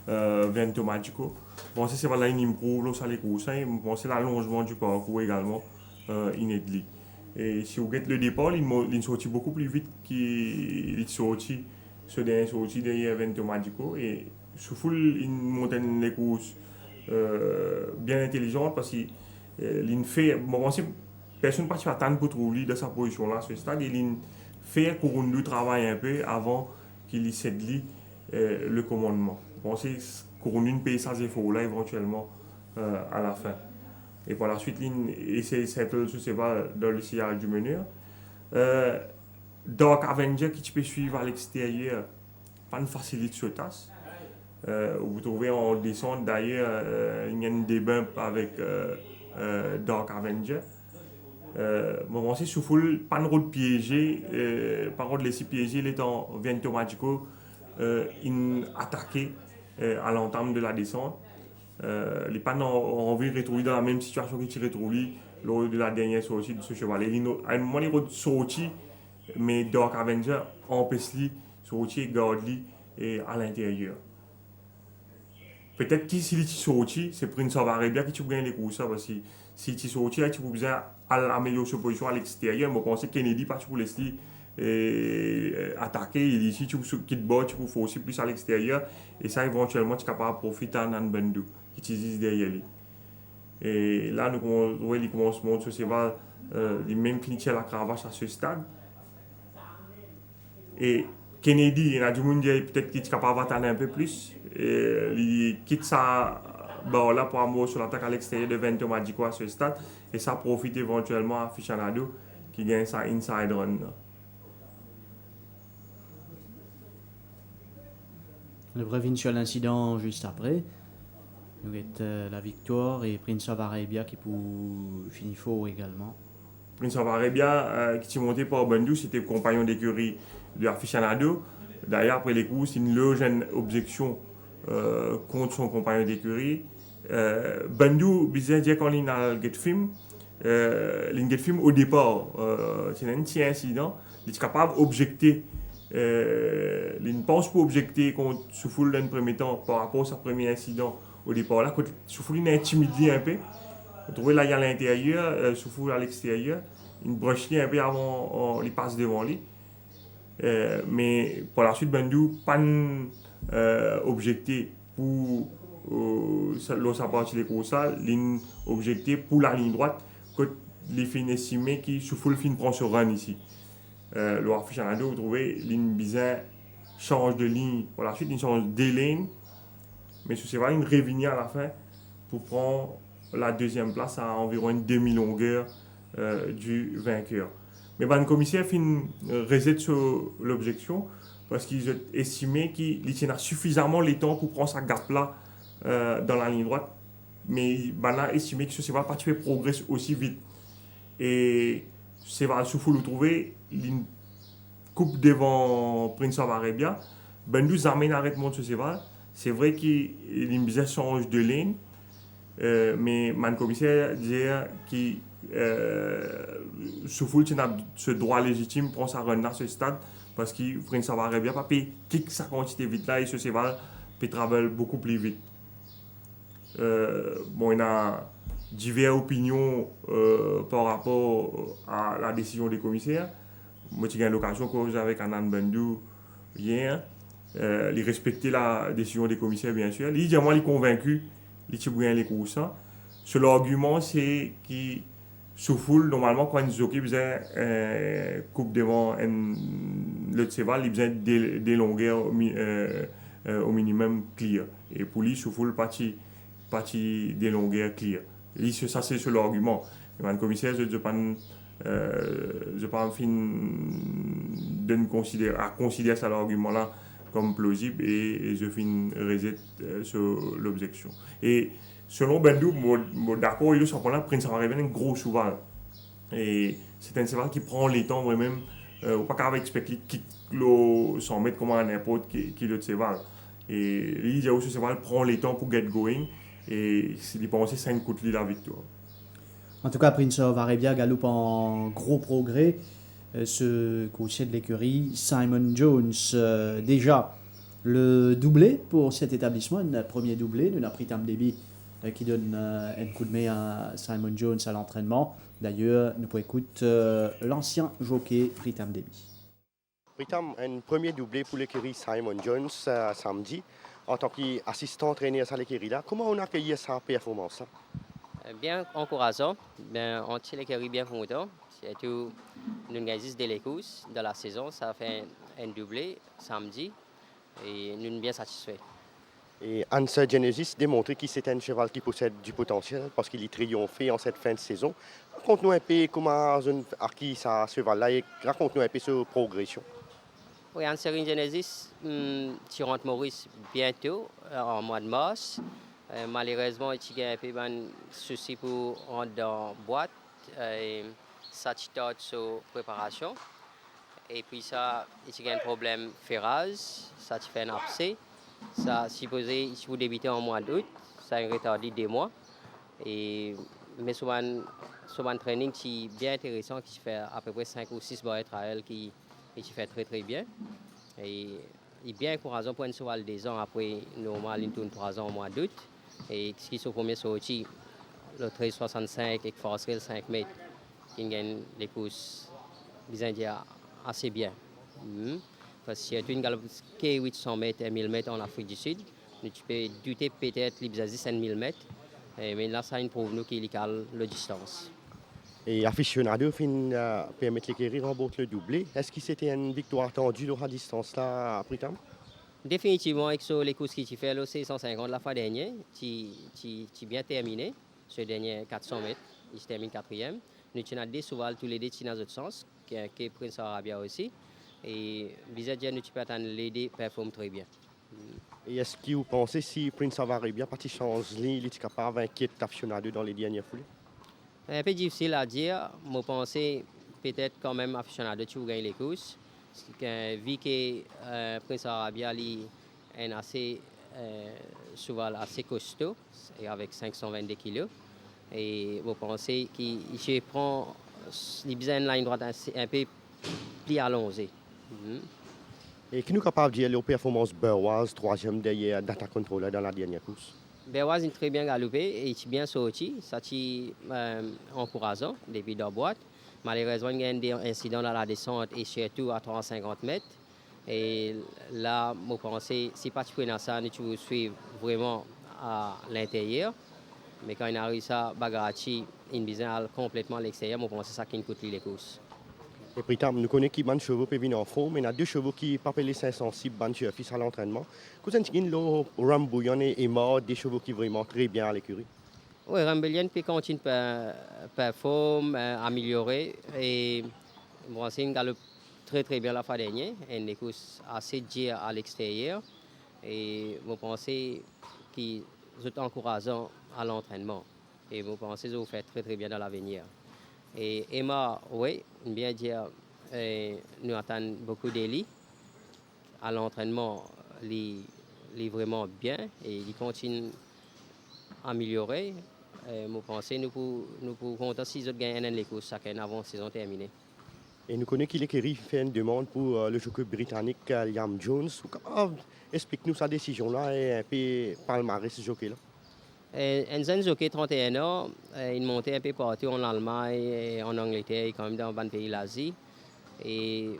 Vento Magico. Bon, c'est voilà une improve, là, ça les courses. Bon, c'est l'allongement du parcours également, inédit. Et si vous regardez le départ, il sortit beaucoup plus vite qu'il sortit sur les sorties derrière Vento Magico. Et sous full, il monte les courses bien intelligentes parce qu'il fait. Bon, personne ne peut attendre pour trouver dans sa position là, ce stade. Il fait qu'on nous travaille un peu avant qu'il cède le commandement. Bon, c'est qu'on paye ses efforts là éventuellement à la fin. Et par la suite, il essaie de settle sur ses balles dans le sillage du meneur. Dark Avenger qui tu peux suivre à l'extérieur, pas une facilité sur tasse. Vous trouvez en descente d'ailleurs, il y a une débump avec Dark Avenger. Bon, c'est sous full, pas de rôle piégé, par contre, laisser piéger, il est en Vento Magico, il attaqué à l'entame de la descente. Il n'est pas envie de retrouver dans la même situation que tu retrouves lors de la dernière sortie de ce cheval. À un moment, il est sorti, mais Dark Avenger empêche lui sortir et garde lui à l'intérieur. Peut-être que si il est sorti, c'est Prince of Arabia qui tu gagnes les courses parce que si tu es sorti, tu peux besoin améliorer sa position à l'extérieur. Mais je pense que Kennedy, pas pour laisser attaquer, il ici tu peux quitter bord, tu peux forcer plus à l'extérieur et ça éventuellement tu es capable de profiter d'un Bandou qui utilise derrière lui. Et là nous voyons les commencements de ce cheval, les mêmes finissent la cravache à ce stade. Et Kennedy, il y a du monde qui peut-être qui est capable d'attendre un peu plus. Et il quitte ça là pour amour sur l'attaque à l'extérieur de Vento Magico à ce stade et ça profite éventuellement à Aficionado qui gagne sa inside run. Le revient sur l'incident juste après. Nous avons la victoire et Prince of Arabia qui pour finir fort également. Prince of Arabia qui s'est monté par Bandou, c'était le compagnon d'écurie de Aficionado. D'ailleurs, après les courses, il a une objection contre son compagnon d'écurie. Bandou, bizarre dire quand il a le film, au départ, c'est un petit incident, il est capable d'objecter. Il ne pense pas objecter contre Soufoul dans le premier temps par rapport à son premier incident au départ. Là, Soufoul il a intimidé un peu. Vous trouvez là, il y a l'intérieur, Soufoul à l'extérieur. Il broche un peu avant, il passe devant lui. Mais par la suite, Bandou pas objecté pour sa partie de course, il objecté pour la ligne droite que les fins estimés qui Soufoul fin prend ce run ici. Le aficionado, vous trouvez, ligne bizarre change de ligne. Pour la suite, il change de lignes. Mais ce cheval, il revient à la fin pour prendre la deuxième place à environ une demi-longueur du vainqueur. Mais le commissaire fin reset sur l'objection parce qu'ils ont estimé qu'il tient suffisamment le temps pour prendre sa gap là dans la ligne droite. Mais il a estimé que ce cheval pas progresse aussi vite. Et ce cheval Soufoul, vous trouvez, une coupe devant Prince of Arabia. Bandou amène l'arrêtement de ce cheval. C'est vrai qu'il change de ligne, mais le commissaire dit que Soufoul a ce droit légitime pour sa run à ce stade parce que Prince of Arabia pas kick sa quantité vite là et ce cheval peut travailler beaucoup plus vite. Bon, il y a diverses opinions par rapport à la décision des commissaires. Moi, j'ai eu l'occasion de causer avec Anand Bandou hier. Il respectait la décision des commissaires, bien sûr. Il dit, moi, il est convaincu, il est bien les courses. Seul argument, c'est qu'il souffle normalement quand un jockey faisait coupe devant le cheval, il faisait des longueurs au minimum clear. Et pour lui, souffle partie des longueurs clear. Et ça, c'est sur l'argument. Le commissaire, je ne pas fin de considérer ça l'argument-là comme plausible et je fin reset sur l'objection. Et selon Bendou, d'accord, il est sur là, Prince Harry un gros cheval. Et c'est un cheval qui prend les temps vraiment, pas qu'à expliquer qui le 100 mètres comme un n'importe qui le cheval. Et il dit aussi ce cheval prend les temps pour get going et il pense 5 coups de la victoire. En tout cas, Prince of Arabia galope en gros progrès. Ce coursier de l'écurie, Simon Jones, déjà le doublé pour cet établissement, un premier doublé de Pritam Devi qui donne un coup de main à Simon Jones à l'entraînement. D'ailleurs, nous pouvons écouter l'ancien jockey Pritam Devi. Pritam, un premier doublé pour l'écurie Simon Jones samedi. En tant qu'assistant entraîneur à l'écurie là, comment on a accueilli sa performance? Bien encourageant, on tient l'écurie bien pour nous. Surtout, nous avons dès les courses de la saison, ça fait un doublé samedi et nous sommes bien satisfaits. Et Answer Genesis démontre que c'est un cheval qui possède du potentiel parce qu'il est triomphé en cette fin de saison. Raconte-nous un peu comment acquis ce cheval-là et raconte-nous un peu sa progression. Oui, Answer Genesis, tu rentres Maurice bientôt, en mois de mars. Malheureusement, il y a un peu de souci pour rentrer dans la boîte. Ça start sur préparation. Et puis ça, il y a un problème ferrage, ça te fait un abcès. Ça, supposé, si vous débutez en mois d'août, ça a retardé 2 mois. Mais souvent, un training qui est bien intéressant, qui fait à peu près 5 ou 6 barres trial qui fait très très bien. Et il est bien encourageant pour un cheval des ans après, normal, il tourne 3 ans au mois d'août. Et ce qui est au premier sorti, le 1365 et Force 5 mètres, qui gagne les courses des Indiens assez bien. Parce que si tu galopes 800 mètres et 1000 mètres en Afrique du Sud, tu peux douter peut-être qu'il y a 5000 mètres. Mais là, ça prouve nous qu'il y a la distance. Et aficionado permet l'écurie remporte le doublé. Est-ce que c'était une victoire attendue à distance là à Pritam? Définitivement, avec les courses qui fait le 650 la fois dernière, tu bien terminé. Ce dernier 400 mètres, il termine 4e. Nous avons des souvent tous les deux dans l'autre sens, qui est Prince Arabia aussi. Et vis-à-vis nous tu peux attendre les deux performent très bien. Et est-ce que vous pensez si Prince Arabia parti change il est capable d'inquiéter l'aficionado dans les dernières foulées? Un peu difficile à dire. Je pense peut-être quand même aficionado tu gagner les courses. Vu que Prince Arabia est assez souvent assez costaud et avec 522 kg. Et vous pensez qu'il prend les besoins de la ligne droite un peu plus allongée. Et qui nous capable de dire les performances Burwaz, 3e derrière Data Controller dans la dernière course? Burwaz est très bien galopé et il est bien sorti. Ça est encourageant depuis la boîte. Malheureusement, il y a des incidents dans la descente et surtout à 350 mètres. Et là, je pense que si pas tu prends ça, tu veux suivre vraiment à l'intérieur. Mais quand il arrive à Bagachi, il vient complètement à l'extérieur, je pense que c'est ça qui coûte les courses. Et Pritam, nous connaissons qui ban chevaux peuvent venir en forme, mais il y a 2 chevaux qui pas les 506 ban fils à l'entraînement. Vous avez dit le Rambouillan et mort, des chevaux qui vraiment très bien à l'écurie. Oui, Rambouillan peut continuer à performer, améliorer. Et bon, c'est une galope très très bien la fois dernière, une course assez dure à l'extérieur. Et je pense qu'ils sont encourageants à l'entraînement. Et je pense qu'ils vont faire très très bien dans l'avenir. Et Emma, oui, bien dire, nous attendons beaucoup d'élite. À l'entraînement, il est vraiment bien et il continue à améliorer. Je pense que nous pouvons compter si nous gagnons les courses chacun avant la saison terminée. Et nous connaissons que l'écurie fait une demande pour le jockey britannique Liam Jones. Explique-nous sa décision-là et un peu palmarès ce jockey-là. Enzen Jockey, 31 ans, il montait un peu partout en Allemagne et en Angleterre et quand même dans un pays de l'Asie. Et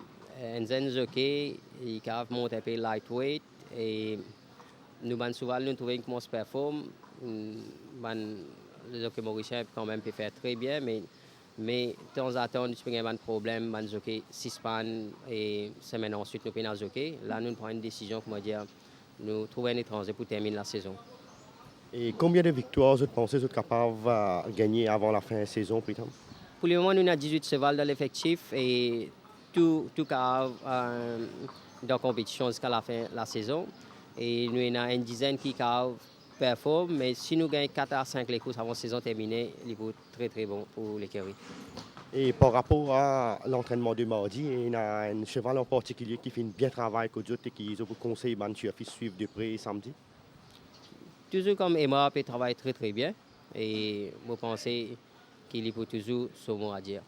Enzen Jockey, il monte un peu lightweight et nous avons souvent trouvé comment se performe. Le jockey mauricien quand même peut faire très bien, mais de temps en temps, nous avons un problème, un jockey 6 pannes et semaine ensuite nous prenons un jockey. Là, nous prenons une décision, comment dire, nous trouvons un étranger pour terminer la saison. Et combien de victoires vous pensez que vous êtes capable de gagner avant la fin de la saison, Pritam? Pour le moment, nous avons 18 chevals dans l'effectif et tout cas dans la compétition jusqu'à la fin de la saison. Et nous avons une dizaine qui performent, mais si nous gagnons 4 à 5 les courses avant la saison terminée, il est très très bon pour l'écurie. Et par rapport à l'entraînement de mardi, il y a un cheval en particulier qui fait bien travail avec d'autres et qui vous conseille de suivre de près samedi? Toujours comme Emma peut travailler très très bien et vous pensez qu'il peut toujours son mot à dire.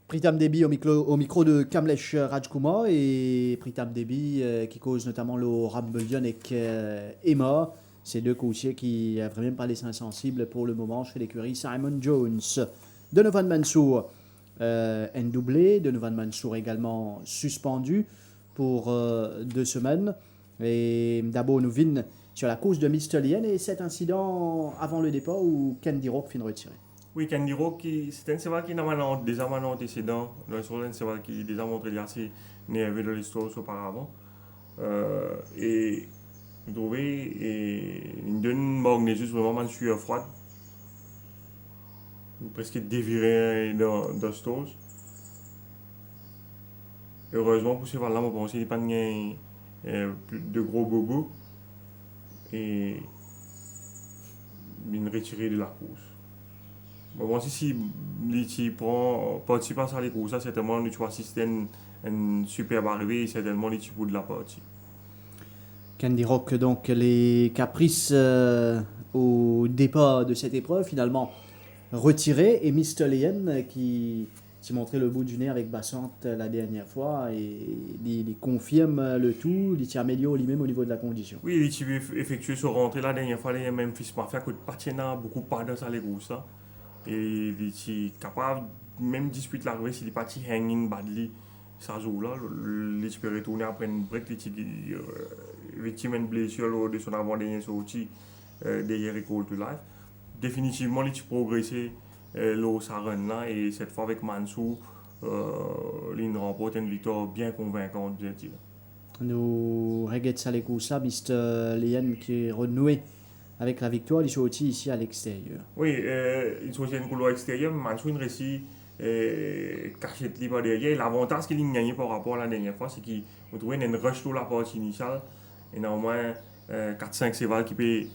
Pritam Debi au micro de Kamlesh Rajkumar et Pritam Debi qui cause notamment le Rambellion avec Emma. Ces deux coursiers qui n'avaient même pas les seins sensibles pour le moment chez l'écurie Simon Jones. Donovan Mansour, un doublé. Donovan Mansour également suspendu pour 2 semaines. Et d'abord nous vînes sur la course de Mr. Lien et cet incident avant le départ où Candy Rock finit retiré. Oui, Candy Rock, c'est un cheval qui n'a déjà un antécédent. C'est un cheval qui a déjà montré assez nerveux dans l'histoire auparavant. Et vous trouvez, il donne Magnésus vraiment une sueur froide. Presque déviré dans le stores. Heureusement pour ce cheval-là, je pense qu'il n'y a pas de gros bobos. Et il retiré de la course. Bon, si il prend participation à la course, certainement, tu vas assister à une superbe arrivée et certainement, il pour de la partie. Candy Rock, donc les caprices au départ de cette épreuve, finalement retiré. Et Mr. Lien qui s'est montré le bout du nez avec Bassante la dernière fois et il confirme le tout, il s'améliore lui-même au niveau de la condition. Oui, il a effectué son rentrée la dernière fois, il a même fils m'a fait que patina beaucoup pas dans sa course. Et il est capable, même disputer l'arrivée, s'il est parti hanging badly, ça joue là, il peut retourner après une break, il est victime d'une blessure lors de son avant-dernier sortie derrière Recall to Life. Définitivement, il a progressé lors de sa run là et cette fois avec Mansour, il remporte une victoire bien convaincante, bien sûr. Nous regrettons ça les coups ça, Mr. Lien qui est renoué avec la victoire, il est sorti ici à l'extérieur. Oui, il est sorti une couloir extérieur, mais Mansour il réussit caché libre derrière. L'avantage qu'il a gagné par rapport à la dernière fois, c'est qu'il a trouvé une rush sur la partie initiale. Et néanmoins, 4-5 chevals qui paient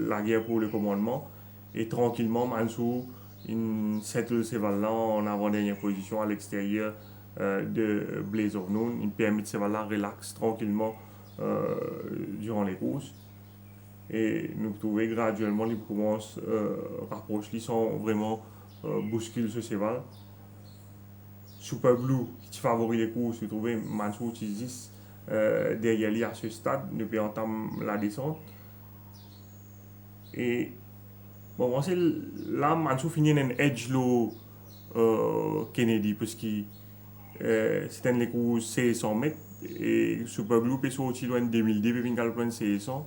la guerre pour le commandement. Et tranquillement, Mansour, il settle le cheval-là en avant-dernière position à l'extérieur de Blaze of Noon. Il permet de cheval-là relax tranquillement durant les courses. Et nous trouvons graduellement les commencent rapprocher sans vraiment bousculer ce cheval. Super Blue qui favorise les courses, nous trouvons Mansour qui existe derrière lui à ce stade depuis entame la descente. Et bon, c'est là Mansour finit un edge low Kennedy parce que c'était les courses 600 mètres et Super Blue peut sortir loin de 2002 puis il a 600.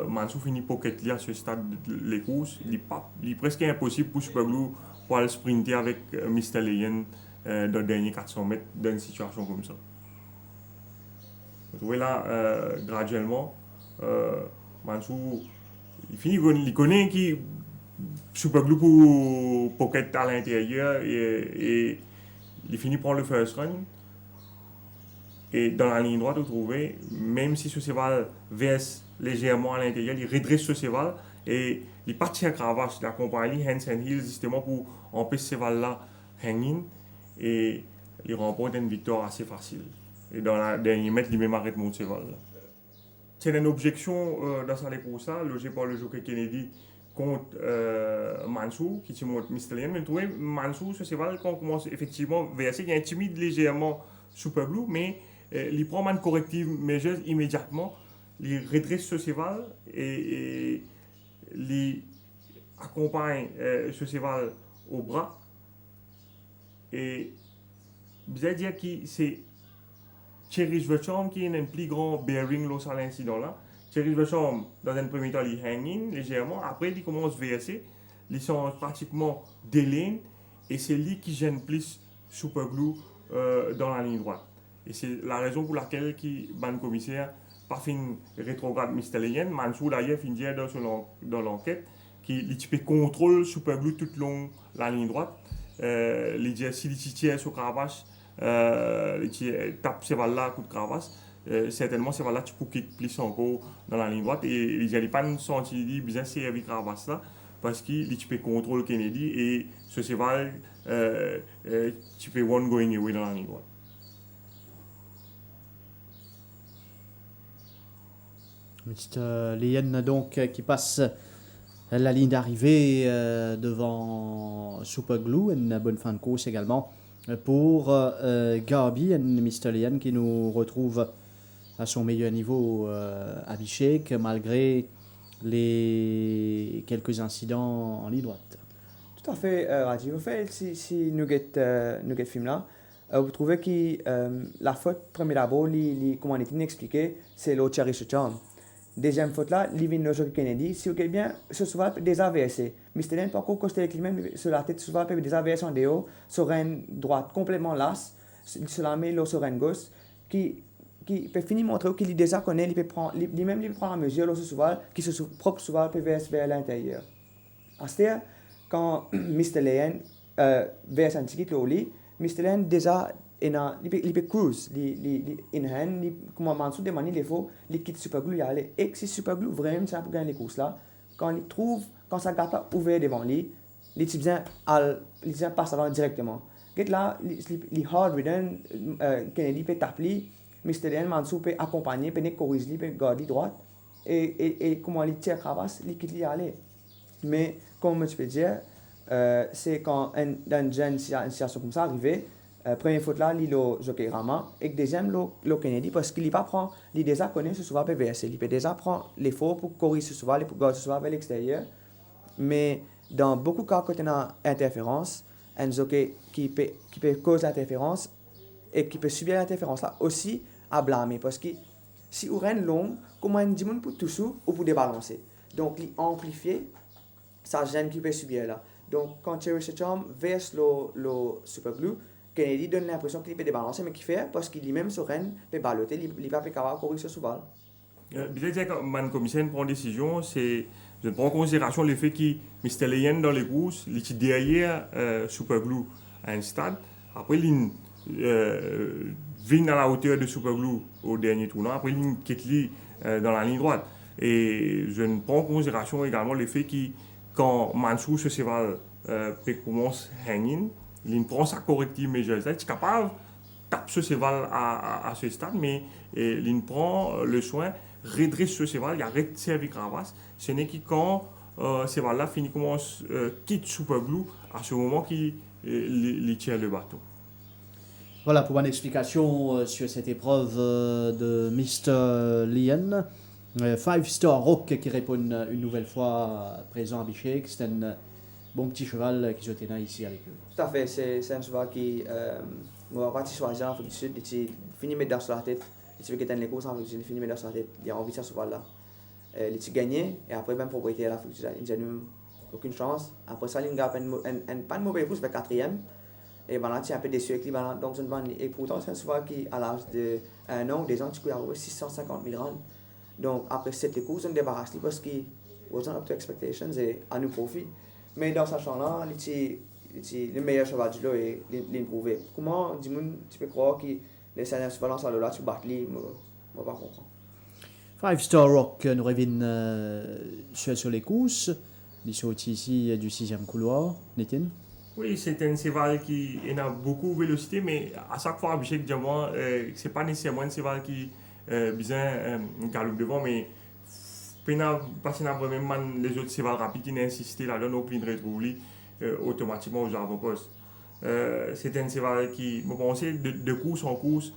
Mansour finit pocket à ce stade les courses. Il est presque impossible pour Super Blue pour aller sprinter avec Mr. Lien dans les derniers 400 mètres dans une situation comme ça. Vous voyez là, graduellement, Mansour il connaît qui Super Blue pour pocket à l'intérieur et il finit par le first run. Et dans la ligne droite, vous trouvez, même si ce cheval verse légèrement à l'intérieur, il redresse ce cheval et il partit à cravache. Il accompagne hands and heels justement pour empêcher ce cheval-là hanging et il remporte une victoire assez facile. Et dans la dernière mètre, il même arrête mon cheval. C'est une objection dans sa course, logée par le jockey Kennedy contre Mansour, qui se montre Mr. Lien. Mais vous trouvez, Mansour, ce cheval, quand on commence effectivement à verser, il intimide légèrement Super Blue, mais il prend une corrective mesure immédiatement il redresse ce cheval et il accompagne ce cheval au bras. Et bien dire que c'est Cherish Vercham qui a un plus grand bearing lors de l'incident-là. Cherish Vercham, dans un premier temps, il hang in légèrement. Après, il commence à verser. Ils sont pratiquement délènes. Et c'est lui qui gêne plus Superglue dans la ligne droite. Et c'est la raison pour laquelle le commissaire pas fait une rétrograde Mr. Mansour d'ailleurs finit dans l'enquête qui peut contrôler Superglue tout le long de la ligne droite. Il dit si il tire sur cravache, il tape ces balles là coup de cravache, certainement ces balles là tu peux kick plus encore dans la ligne droite et il n'y a pas une senti bien servi cravache là parce qu'il peut contrôler Kennedy et ce cheval tu peux one going away dans la ligne droite. Mr. Lien donc qui passe la ligne d'arrivée devant Superglue, une bonne fin de course également pour Garby et Mr. Lien qui nous retrouve à son meilleur niveau à Bichek malgré les quelques incidents en ligne droite. Tout à fait, Raji. Au fait, si nous guettons film là, vous trouvez que la faute, premier d'abord, comment on est expliqué, c'est l'autre Cherish Vercham. Deuxième faute là, Livin Lojo Kennedy, si vous regardez bien, ce souvent des AVS. Mr. Lien, par contre, quand c'était lui-même sur la tête, souvent des AVS en déo, sur une droite complètement lasse, sur la main, sur une gauche, qui peut finir montrer qu'il déjà connaît, il peut prendre, lui-même, il prend la mesure, là, souvent, qui se propre souvent peut vers l'intérieur. C'est-à-dire, quand Mr. Lien vers un ticket au lit, Mr. Lien déjà, il peut cruise, il hand, comme Mansour demande, il faut, il quitte Superglue, il aller. Et si Superglue vraiment ça pour gagner les courses là, quand il trouve, quand ça gap là ouvert devant lui, il vient passer avant directement. Get là, il hard ridden, Kennedy peut taper, Mr. Lien, Mansour peut accompagner, peut corriger lui, peut garder droite, et comment il tire cravache, il quitte lui aller. Mais comme tu peux dire, c'est quand dans une situation comme ça arrive. Première faute là, il a jockey Rama et deuxième le Kennedy parce qu'il va prendre, il déjà connaît ce souvent PVS, il peut déjà prendre l'effort pour corriger ce souvent, pour garder ce souvent vers l'extérieur. Mais dans beaucoup de cas quand on a interférence, un jockey qui peut causer l'interférence et qui peut subir l'interférence là aussi à blâmer parce que si on rend long, comment on dit pour tout ça ou pour débalancer. Donc il amplifie ça gêne qui peut subir là. Donc quand Cherish Vercham verse le Superglue, Kennedy donne l'impression qu'il peut débalancer, mais qu'il fait parce qu'il lui-même sur Rennes peut baloter, il va pas capable de courir sur cheval. Bien dire que le commissaire prend une décision, c'est je prends en considération le fait que Mr. Lien dans les courses, il est derrière Superglue à un stade. Après, il vient à la hauteur de Superglue au dernier tournant. Après, il quitte dans la ligne droite. Et je prends en considération également le fait que quand Mansour, ce cheval, commence à hang-in, il prend sa corrective mesure. Il est capable de taper ce cheval à ce stade, mais il prend le soin, redresse ce cheval, il arrête de servir cravache. Ce n'est que quand ce cheval-là quitte Superglue, à ce moment qu'il tire le bateau. Voilà pour une explication sur cette épreuve de Mr. Lien. 5 Star Rock qui répond une nouvelle fois présent à Bichek. C'est un bon petit cheval qui se tenait ici avec eux. Tout à fait, c'est un cheval qui va partir choisir en Afrique du Sud, il finit médaille sur la tête, il veut gagner les courses en Afrique du Sud, il finit médaille sur la tête, il a envie de ce cheval-là. Il a gagné et après même propriétaire à l'Afrique du Sud, il n'a aucune chance. Après ça, il a pas de mauvais course, il fait 4e. Et maintenant, tu es un peu déçu avec lui. Donc, et pourtant, c'est un cheval qui, à l'âge de 1 an ou 2 ans, tu peux avoir 650 000 rands. Donc, après 7 courses, on débarrasse lui parce qu'il wasn't up to expectations et à nous profit. Mais dans sa chambre-là, il est le meilleur cheval du lot et il est prouvé. Comment tu peux croire que les seigneurs cheval en salle là, tu bats lui, je ne vais pas comprendre. 5 Star Rock nous revient sur les courses. Ils sont ici du 6e couloir. Nitin? Oui, c'est un cheval qui a beaucoup de vélocité, mais à chaque fois, Bichek Diamant, ce n'est pas nécessairement un cheval qui besoin galope devant, mais parce qu'il y a vraiment les autres chevals rapides qui n'ont insisté là-dedans, donc il retrouve automatiquement aux avant-postes. C'est un cheval qui, bon, on sait, de course en course,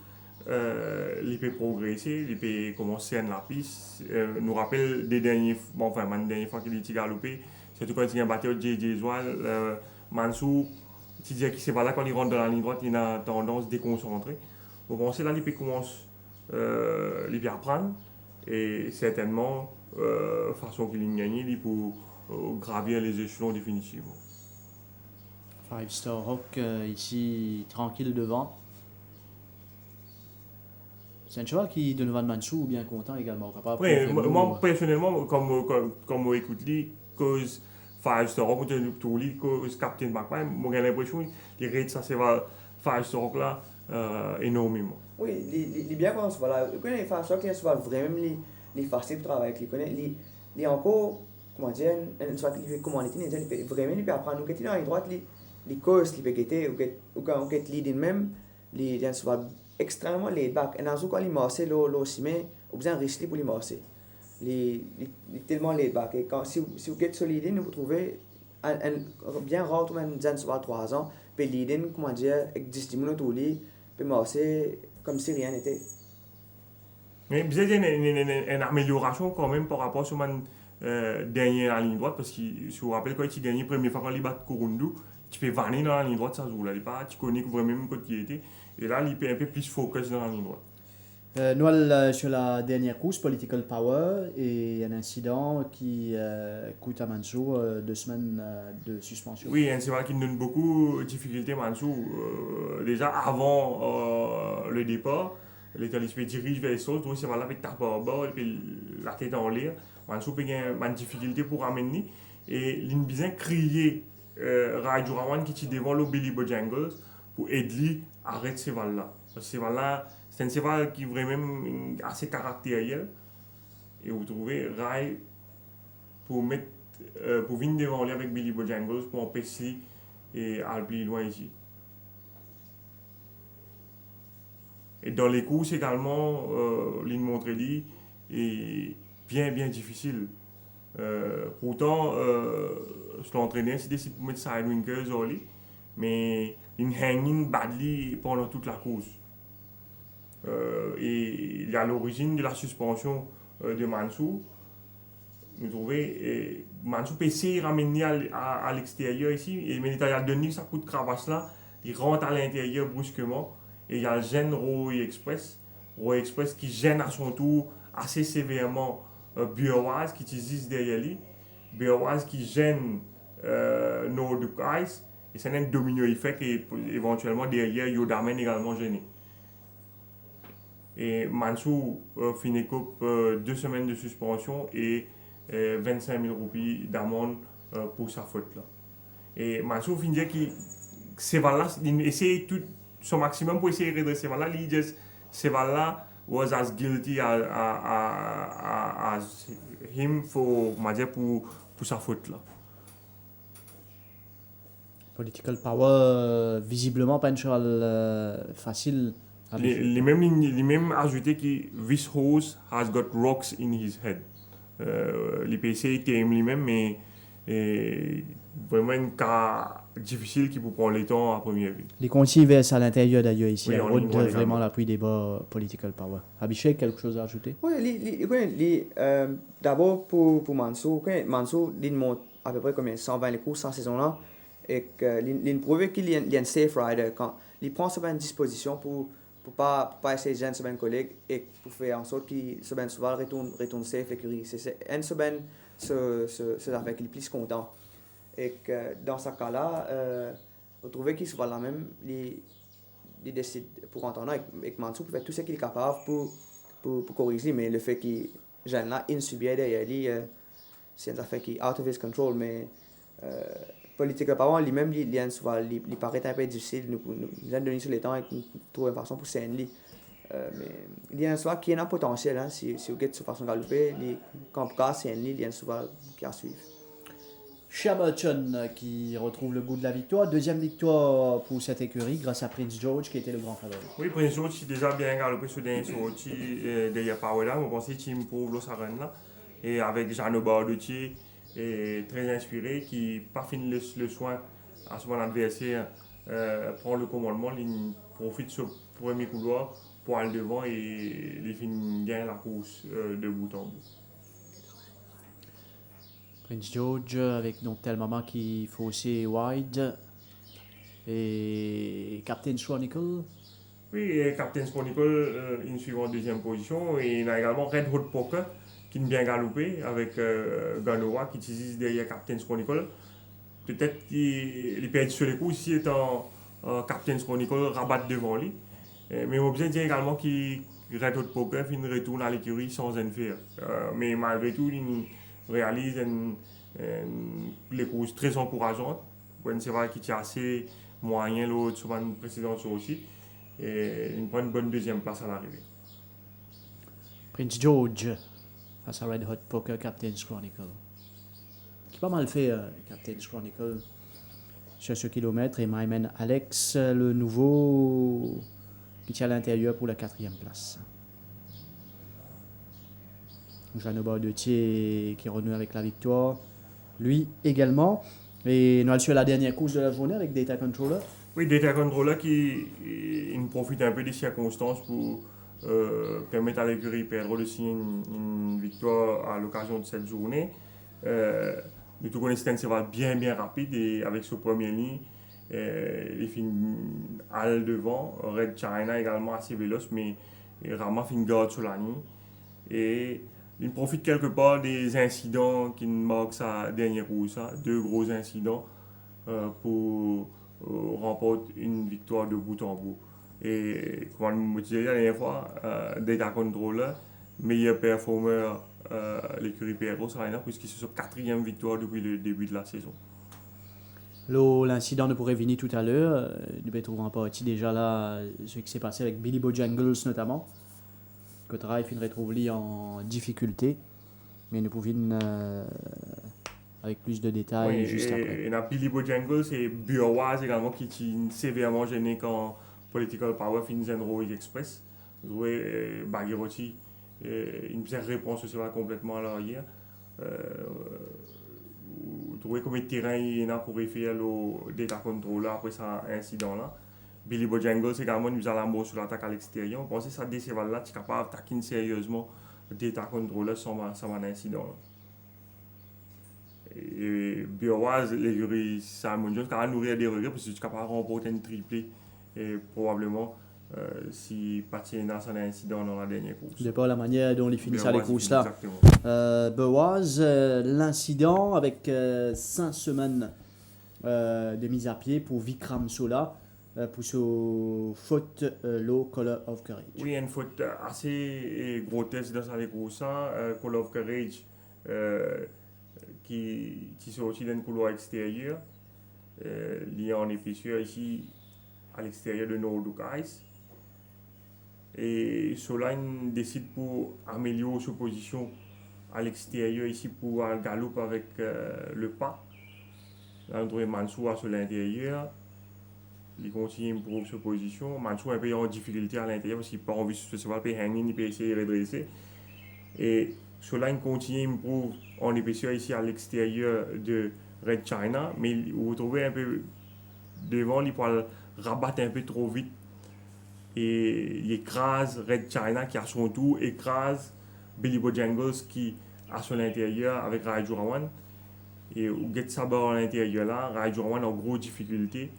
il peut progresser, il peut commencer à la piste. Nous rappelle des dernières fois qu'il a galopé, surtout quand il a battu JJ Zoual, Mansou, tu disais que c'est pas là quand il rentre dans la ligne droite, il a tendance déconcentrée. Vous pensez là, il peut commencer, il peut apprendre et certainement, façon qu'il a gagné, il peut gravir les échelons définitivement. Five Star Rock ici tranquille devant. C'est un cheval qui, Donovan Mansou, bien content également. Oui, moi personnellement, comme écoute lui, cause Five Star Rock, tout lui, cause Captain McMahon, moi j'ai l'impression qu'il rate ça, c'est Five Star Rock là énormément. Oui, il est bien comme ça. Voilà. Il connaît les Five Star Rock, il est vraiment facile de travailler avec. Il est encore, comment dire, une soit qu'il fait commander, il vraiment il peut apprendre. Quand il est dans la droite, les courses, il peut guetter, ou quand on guette lead même, il est soit extrêmement laid back. Et dans ce cas, il marche le ciment, ou bien risque pour les marcher. Il est tellement laid back. Et quand, si vous guettez sur lead, vous trouvez bien rare, tout le monde soit 3 ans, puis lead, comment dire, avec 10 minutes au lit, puis marcher comme si rien n'était. Mais vous avez une amélioration quand même par rapport à ce dernier en ligne droite, parce que si vous vous rappelez, quand il a gagné la première fois quand il bat Korundu, tu peux vanner dans la ligne droite, ça joue là, tu connais vraiment quand il était, et là il peut un peu plus focus dans la ligne droite. Noël sur la dernière course, Political Power, et un incident qui coûte à Mansou 2 semaines de suspension. Oui, c'est vrai qu'il donne beaucoup de difficultés, Mansou. Déjà avant le départ, les téléspectateurs dirigent vers les sauts, donc c'est là avec tape en bas et puis la tête en l'air. Mansou peut avoir une difficulté pour ramener, et il a crié Rai Jurawan qui est devant le Billy Bojangles pour aider à arrêter ce cheval-là. Ce cheval-là, c'est un cheval qui est vraiment assez caractériel. Et vous trouvez Rai pour venir devant lui avec Billy Bojangles pour empêcher et aller plus loin ici. Et dans les courses également, l'île Montrelli est bien difficile. Pourtant, l'entraîneur s'est décidé pour mettre Sidewinkers au lit, mais il hang badly pendant toute la course. Et il y a l'origine de la suspension de Mansou. Nous trouvons Mansou peut essayer de ramener à l'extérieur ici, mais il a donné sa coup de cravache là, il rentre à l'intérieur brusquement, et il y a le gêne Roy Express qui gêne à son tour assez sévèrement Beerwise qui utilise derrière lui, Beerwise qui gêne Nordic Ice, et c'est un domino effet qui éventuellement derrière Yodamen également gêné. Et Mansou finit 2 semaines de suspension et 25 000 roupies d'amende pour sa faute là. Et Mansou finit que Cheval-là, il essaie tout son maximum pour essayer de redresser Cheval-là. Il dit Cheval-là was as guilty as him pour sa faute là. Political Power, visiblement pas un cheval facile. Les mêmes ajouté que this horse has got rocks in his head. Les PC étaient lui-même, mais vraiment un cas difficile qui peut prendre le temps à première vue. Les conseils versent à l'intérieur d'ailleurs ici, Oui, à on route y voit vraiment également. l'appui des bas Political Power. Abhishek, quelque chose à ajouter? Oui, d'abord pour Mansou, Mansou, il monte à peu près combien 120 les courses en saison là, et il prouve qu'il y a un safe rider quand il prend sa bonne disposition pour pas essayer de gêner ses collègues et pour faire en sorte qu'il se ben souvent retourne safe l'écurie. C'est un semaine ce avec qu'il est plus content. Et que dans ce cas-là, vous trouvez qu'il soit là même, il décide pour entendre avec Mansou pour faire tout ce qu'il est capable pour corriger, mais le fait qu'il gêne là, il subit derrière lui, c'est une affaire qui est out of his control, mais Political Power lui-même, il paraît un peu difficile, nous a donné sur le temps et nous trouver une façon pour s'enlever. Mais il y a un soir qui a un potentiel, hein, si vous êtes de façon galopée, quand vous cassez il y a un soir qui a suivi. Hamilton qui retrouve le goût de la victoire. Deuxième victoire pour cette écurie grâce à Prince George qui était le grand favori. Oui, Prince George qui déjà bien galopé sur des sorties derrière Power là, on pensait qu'il improuve l'os là. Et avec Jeannot Bardotier, très inspiré, qui pas fini le soin à son adversaire, prend le commandement, il profite de ce premier couloir poil devant et les filles gagnent la course de bout en bout. Prince George avec donc tel moment qui faut aussi wide. Et Captain's Chronicle. Oui, et Captain's Chronicle, il suit en deuxième position. Et il y a également Red Hot Poker qui vient galoper avec Ganoa qui utilise derrière Captain's Chronicle. Peut-être qu'il perd sur les coups si étant Captain's Chronicle rabat devant lui. Mais on peut dire également qu'il Red Hot Poker retourne à l'écurie sans en faire. Mais malgré tout, il réalise les courses très encourageantes. C'est vrai qu'il est assez moyen l'autre sur une précédente aussi. Et il prend une bonne deuxième place à l'arrivée. Prince George face à Red Hot Poker, Captain's Chronicle. Qui pas mal fait, Captain's Chronicle, sur ce kilomètre. Et My Man Alex, le nouveau, qui tient à l'intérieur pour la 4e place. Jeannot Bardetier qui renoue avec la victoire. Lui également. Et nous allons sur la dernière course de la journée avec Data Controller. Oui, Data Controller qui il profite un peu des circonstances pour permettre à l'écurie Pedro de signer une victoire à l'occasion de cette journée. Du tout, c'est un cheval bien rapide et avec ce premier ligne, il fait une halle devant. Red China également assez véloce, mais rarement fait une garde sur la ligne. Et il profite quelque part des incidents qui marquent sa dernière course, 2 gros incidents pour remporter une victoire de bout en bout. Et comme je disais la dernière fois, Data Controller, meilleur performeur l'écurie Pedro Sarena, puisqu'il se sur 4e victoire depuis le début de la saison. L'incident ne pourrait venir tout à l'heure. Il devait trouver en partie déjà là ce qui s'est passé avec Billy Bojangles notamment. Cotera il retrouve lui en difficulté, mais nous pouvons avec plus de détails Oui, juste après. Et Billy Bojangles et Burwaz également qui est sévèrement gêné quand Political Power finit un Roy Express. Jouer Bagherotti, une petite réponse aussi va complètement à l'arrière. Vous trouvez combien de terrain il y a pour faire le data control après cet incident-là. Billy Bojangles également nous a la mort sur l'attaque à l'extérieur. On pensait que ça là tu es capable d'attaquer sérieusement le data controller sans un incident. Et Burwaz, l'écurie Simon Jones, quand même nourrir des regrets parce que tu es capable de remporter une triplée et probablement si Patiena a un incident dans la dernière course. De par la manière dont il finit les courses là. Burwaz, l'incident avec 5 semaines de mise à pied pour Vikram Sola. Pour ce faute low Color of Courage. Oui, une faute assez grotesque dans cette course. Color of Courage qui sortit d'un couloir extérieur, lié en épaisseur ici à l'extérieur de Nordic Ice. Et Sola décide pour améliorer sa position à l'extérieur ici pour un galop avec le pas. Là, on trouve Mansour sur l'intérieur. Il continue à improver sa position. Mansour est un peu en difficulté à l'intérieur parce qu'il n'a pas envie de se faire hanging, il peut essayer de redresser. Et Sola continue à improver en épaisseur ici à l'extérieur de Red China, mais vous trouvez un peu devant, il peut rabattre un peu trop vite. Et il écrase Red China qui à son tour écrase Billy Bojangles qui à son intérieur avec Rajurawan. Et au get sa barre à l'intérieur là, Rajurawan a en gros difficulté.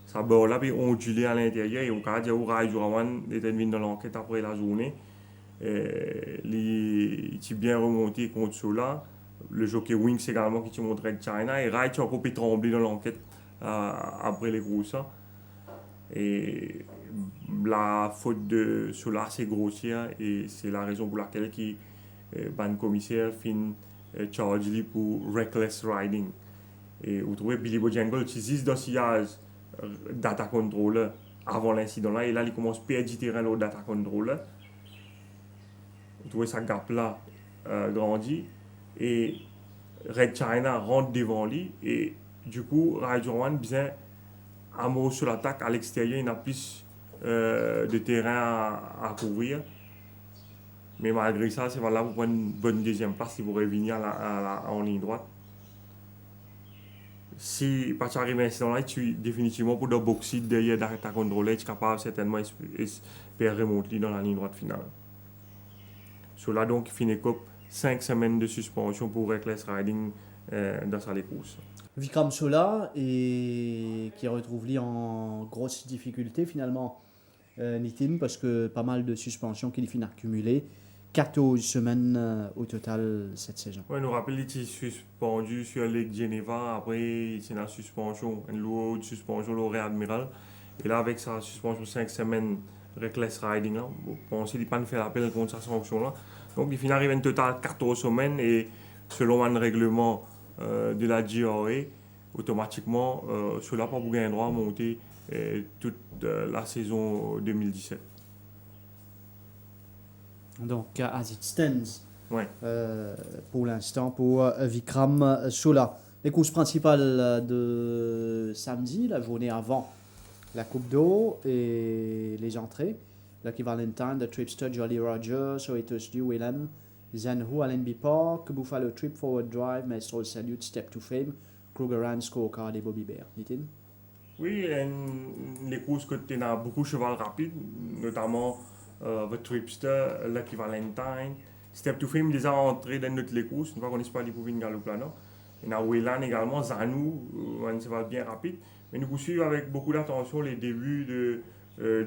Sa barre là peut onduler à l'intérieur et au cas où Rajurawan était venu dans l'enquête après la journée. Il est bien remonté contre cela. Le jockey Wings également qui montre Red China et Rai a encore pu trembler dans l'enquête après les grosses. Et la faute de cela c'est grossière et c'est la raison pour laquelle le commissaire fin charge lui pour reckless riding. Et vous trouvez Billy Bojangles utilise dans sillage data controller avant l'incident là et là il commence à perdre du terrain le data controller. Vous trouvez sa gap là grandit et Red China rentre devant lui et du coup Rajurawan bien amour sur l'attaque à l'extérieur, il n'a plus de terrain à couvrir. Mais malgré ça, c'est valable pour une bonne deuxième place, il pourrait venir en ligne droite. si pas arrivé à un incident là, tu définitivement pour le boxer derrière ta contrôler, tu es capable certainement espérer remonter dans la ligne droite finale. Cela donc finit comme 5 semaines de suspension pour reckless riding dans sa course. Vikram Sola et qui retrouve lui en grosse difficulté finalement Nitin parce que pas mal de suspensions qu'il finit accumulées. 14 semaines au total cette saison. Oui, nous rappelons qu'il est suspendu sur Lake Geneva, après il est en suspension, une autre suspension au Admiral. Et là avec sa suspension 5 semaines reckless riding, là, bon, il n'a pas fait l'appel contre sa sanction là. Donc il finit arrivé en total 14 semaines et selon un règlement de la GRA, automatiquement, cela pas pour gagner droit à monter toute la saison 2017. Donc, as it stands, Ouais. pour l'instant, pour Vikram Sola. Les courses principales de samedi, la journée avant la Coupe d'eau et les entrées. Lucky Valentine, The Tripster, Jolly Roger, Sowetos Dew, Whelan, Zanhu, Allenby Park, Buffalo Trip, Forward Drive, Maestral Salute, Step to Fame, Krugerrand, Scorecard et Bobby Bear. Nitin? Oui, les courses que tu as beaucoup de cheval rapide, notamment The Tripster, Lucky Valentine, Step to Fame, déjà entrés dans notre les courses, une fois qu'on n'est pas dit pour venir galoper là, non. Il y a Whelan également, Zanu, un cheval bien rapide. Mais nous poursuivons avec beaucoup d'attention les débuts de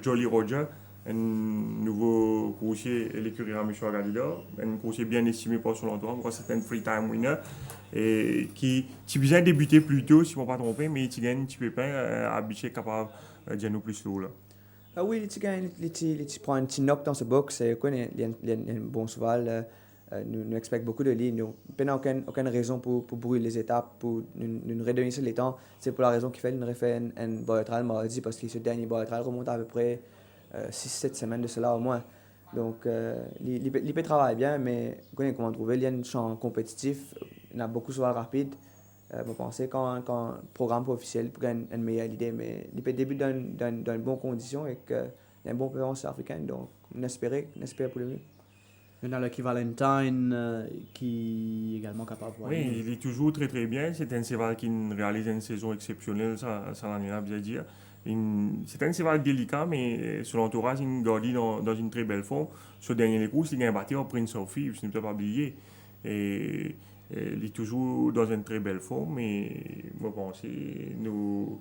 Jolly Roger, un nouveau coursier et l'écurie Michel Galilor, un coursier bien estimé par son entourage, c'est un free time winner et qui bien débuté plus tôt, si je ne me trompe pas, mais il gagne un petit peu habitué capable de nous plus tôt là. Ah oui, il prend un petit knock dans ce box, il y a un bon cheval. Nous expectons beaucoup de lui. Nous n'avons aucune raison pour brûler les étapes, pour nous redonner les temps. C'est pour la raison qu'il fait une refait un boyotral mardi, parce que ce dernier boyotral remonte à peu près 6-7 semaines de cela au moins. Donc, l'IP travaille bien, mais comment trouver, il y a un champ compétitif, il y a beaucoup de chevaux rapides. Je pense quand le programme pas officiel pour gagner une meilleure idée, mais l'IP débute dans une bonne condition et qu'il y a une bonne présence africaine, donc on espère pour le mieux. Il y a Lucky Valentine qui est également capable. Oui, il est toujours très très bien. C'est un cheval qui réalise une saison exceptionnelle, ça l'année là, bien dire. C'est un cheval délicat, mais son entourage, il gardé dans une très belle forme. Ce dernier course, il a battu au Prince of Thieves, je ne peux pas oublier. Et il est toujours dans une très belle forme, mais je pense que nous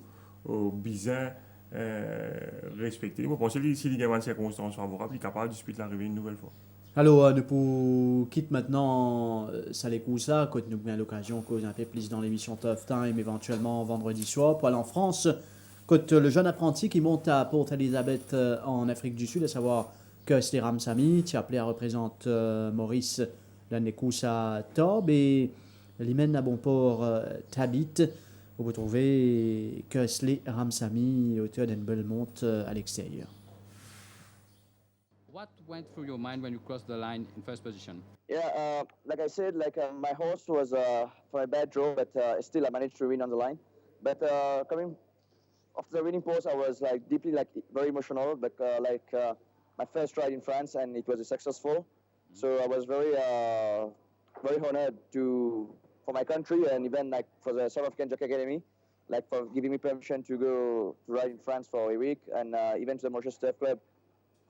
bisons respecter. Je pense que s'il y a une circonstance favorable, il est capable de disputer l'arrivée une nouvelle fois. Alors, nous quittons maintenant Salekousa, quand nous avons l'occasion de un peu plus dans l'émission Tough Time, éventuellement vendredi soir, pour aller en France. Quand le jeune apprenti qui monte à Port Elizabeth en Afrique du Sud, à savoir que c'est Ramsamy, qui appelé à représenter Maurice Lanekousa Tob, et l'Imen à bon port Tabit, où vous trouvez que c'est Ramsamy, auteur d'une belle monte à l'extérieur. What went through your mind when you crossed the line in first position? Yeah, like I said, my horse was for a bad draw, but still I managed to win on the line. But coming after the winning post, I was deeply very emotional. But my first ride in France, and it was successful. So I was very honored for my country and even for the South African Jockey Academy, for giving me permission to go to ride in France for a week, and even to the Mauritius Turf Club,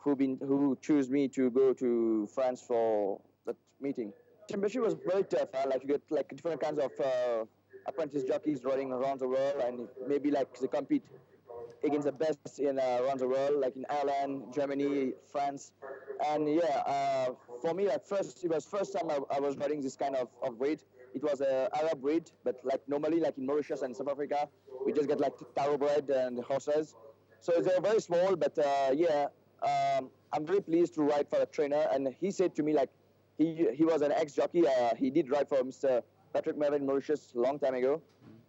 who chose me to go to France for that meeting. Championship was very tough. You get different kinds of apprentice jockeys riding around the world, and maybe they compete against the best around the world, like in Ireland, Germany, France. And yeah, for me it was first time I was riding this kind of breed. It was an Arab breed, but normally in Mauritius and South Africa, we just get thoroughbred and horses. So they're very small, but I'm very pleased to ride for a trainer, and he said to me he was an ex-jockey. He did ride for Mr. Patrick Mervyn Mauritius a long time ago,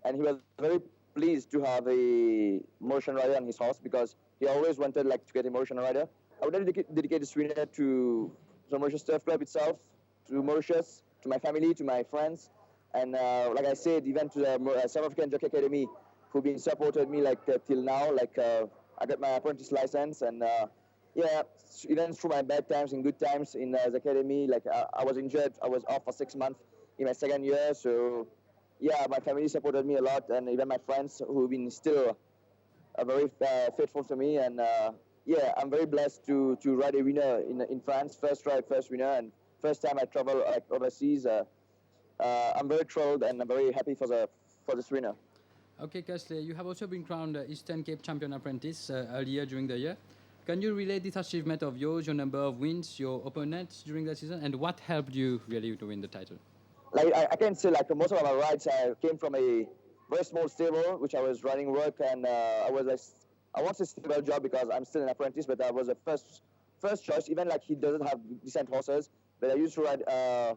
and he was very pleased to have a Mauritian rider on his horse because he always wanted to get a Mauritian rider. I would dedicate this winner to the Mauritius Turf Club itself, to Mauritius, to my family, to my friends, and like I said, even to the South African Jockey Academy, who've been supported me till now. I got my apprentice license, and even through my bad times and good times in the academy, I was injured. I was off for 6 months in my second year, so yeah, my family supported me a lot, and even my friends who've been still very faithful to me. And yeah, I'm very blessed to ride a winner in France. First ride, first winner, and first time I travel like overseas. I'm very thrilled and I'm very happy for this winner. Okay, Kesley, you have also been crowned Eastern Cape Champion Apprentice earlier during the year. Can you relate this achievement of yours, your number of wins, your opponents during the season, and what helped you really to win the title? Like I can say, like most of my rides, I came from a very small stable, which I was running work, and I want a stable job because I'm still an apprentice, but I was a first choice. Even like he doesn't have decent horses, but I used to ride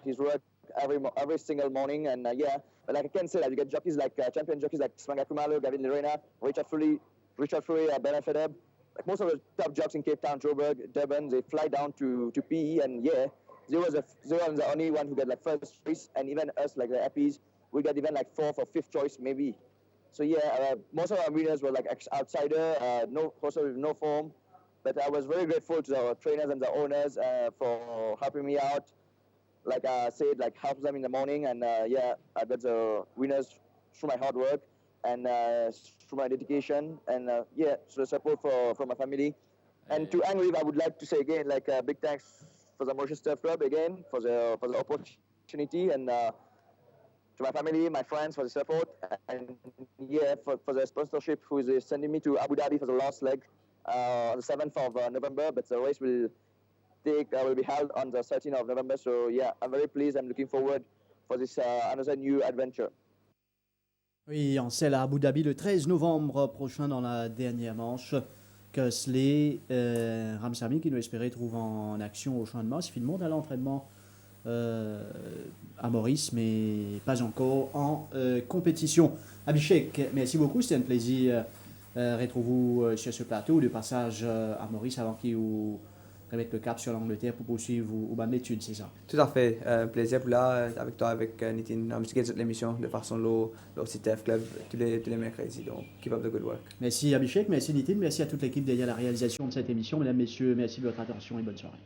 his work every single morning, and yeah. But like I can say, like you get jockeys like champion jockeys like Smanga Kumalo, Gavin Lorena, Richard Fury, Ben Fedeb. Like most of the top jocks in Cape Town, Joburg, Durban, they fly down to PE, and yeah, they was the only one who got like first choice, and even us like the Appies, we got even like fourth or fifth choice maybe. So yeah, most of our winners were like outsider, no horses with no form. But I was very grateful to our trainers and the owners for helping me out. Like I said, like help them in the morning, and yeah, I got the winners through my hard work and through my dedication, and yeah, so the support from my family. And to Angry, I would like to say again, like big thanks for the Mauritius Turf Club again for the opportunity, and to my family, my friends for the support, and yeah, for the sponsorship who is sending me to Abu Dhabi for the last leg on the 7th of November, but the race will be held on the 13th of November. So yeah, I'm very pleased. I'm looking forward for this another new adventure. Oui, en selle à Abu Dhabi le 13 novembre prochain dans la dernière manche. Kesley Ramsamy, qui nous espérait trouver en action au Champ de Mars. Il monte à l'entraînement à Maurice, mais pas encore en compétition. Abhishek, merci beaucoup. C'était un plaisir. Retrouvez-vous sur ce plateau de passage à Maurice avant qu'il vous remette le cap sur l'Angleterre pour poursuivre au banc d'études, c'est ça? Tout à fait. Plaisir pour là, avec toi, avec Nitin. On a l'émission de façon le CTF Club tous les mercredis. Donc, keep up the good work. Merci Abhishek, merci Nitin, merci à toute l'équipe derrière la réalisation de cette émission. Mesdames, Messieurs, merci de votre attention et bonne soirée.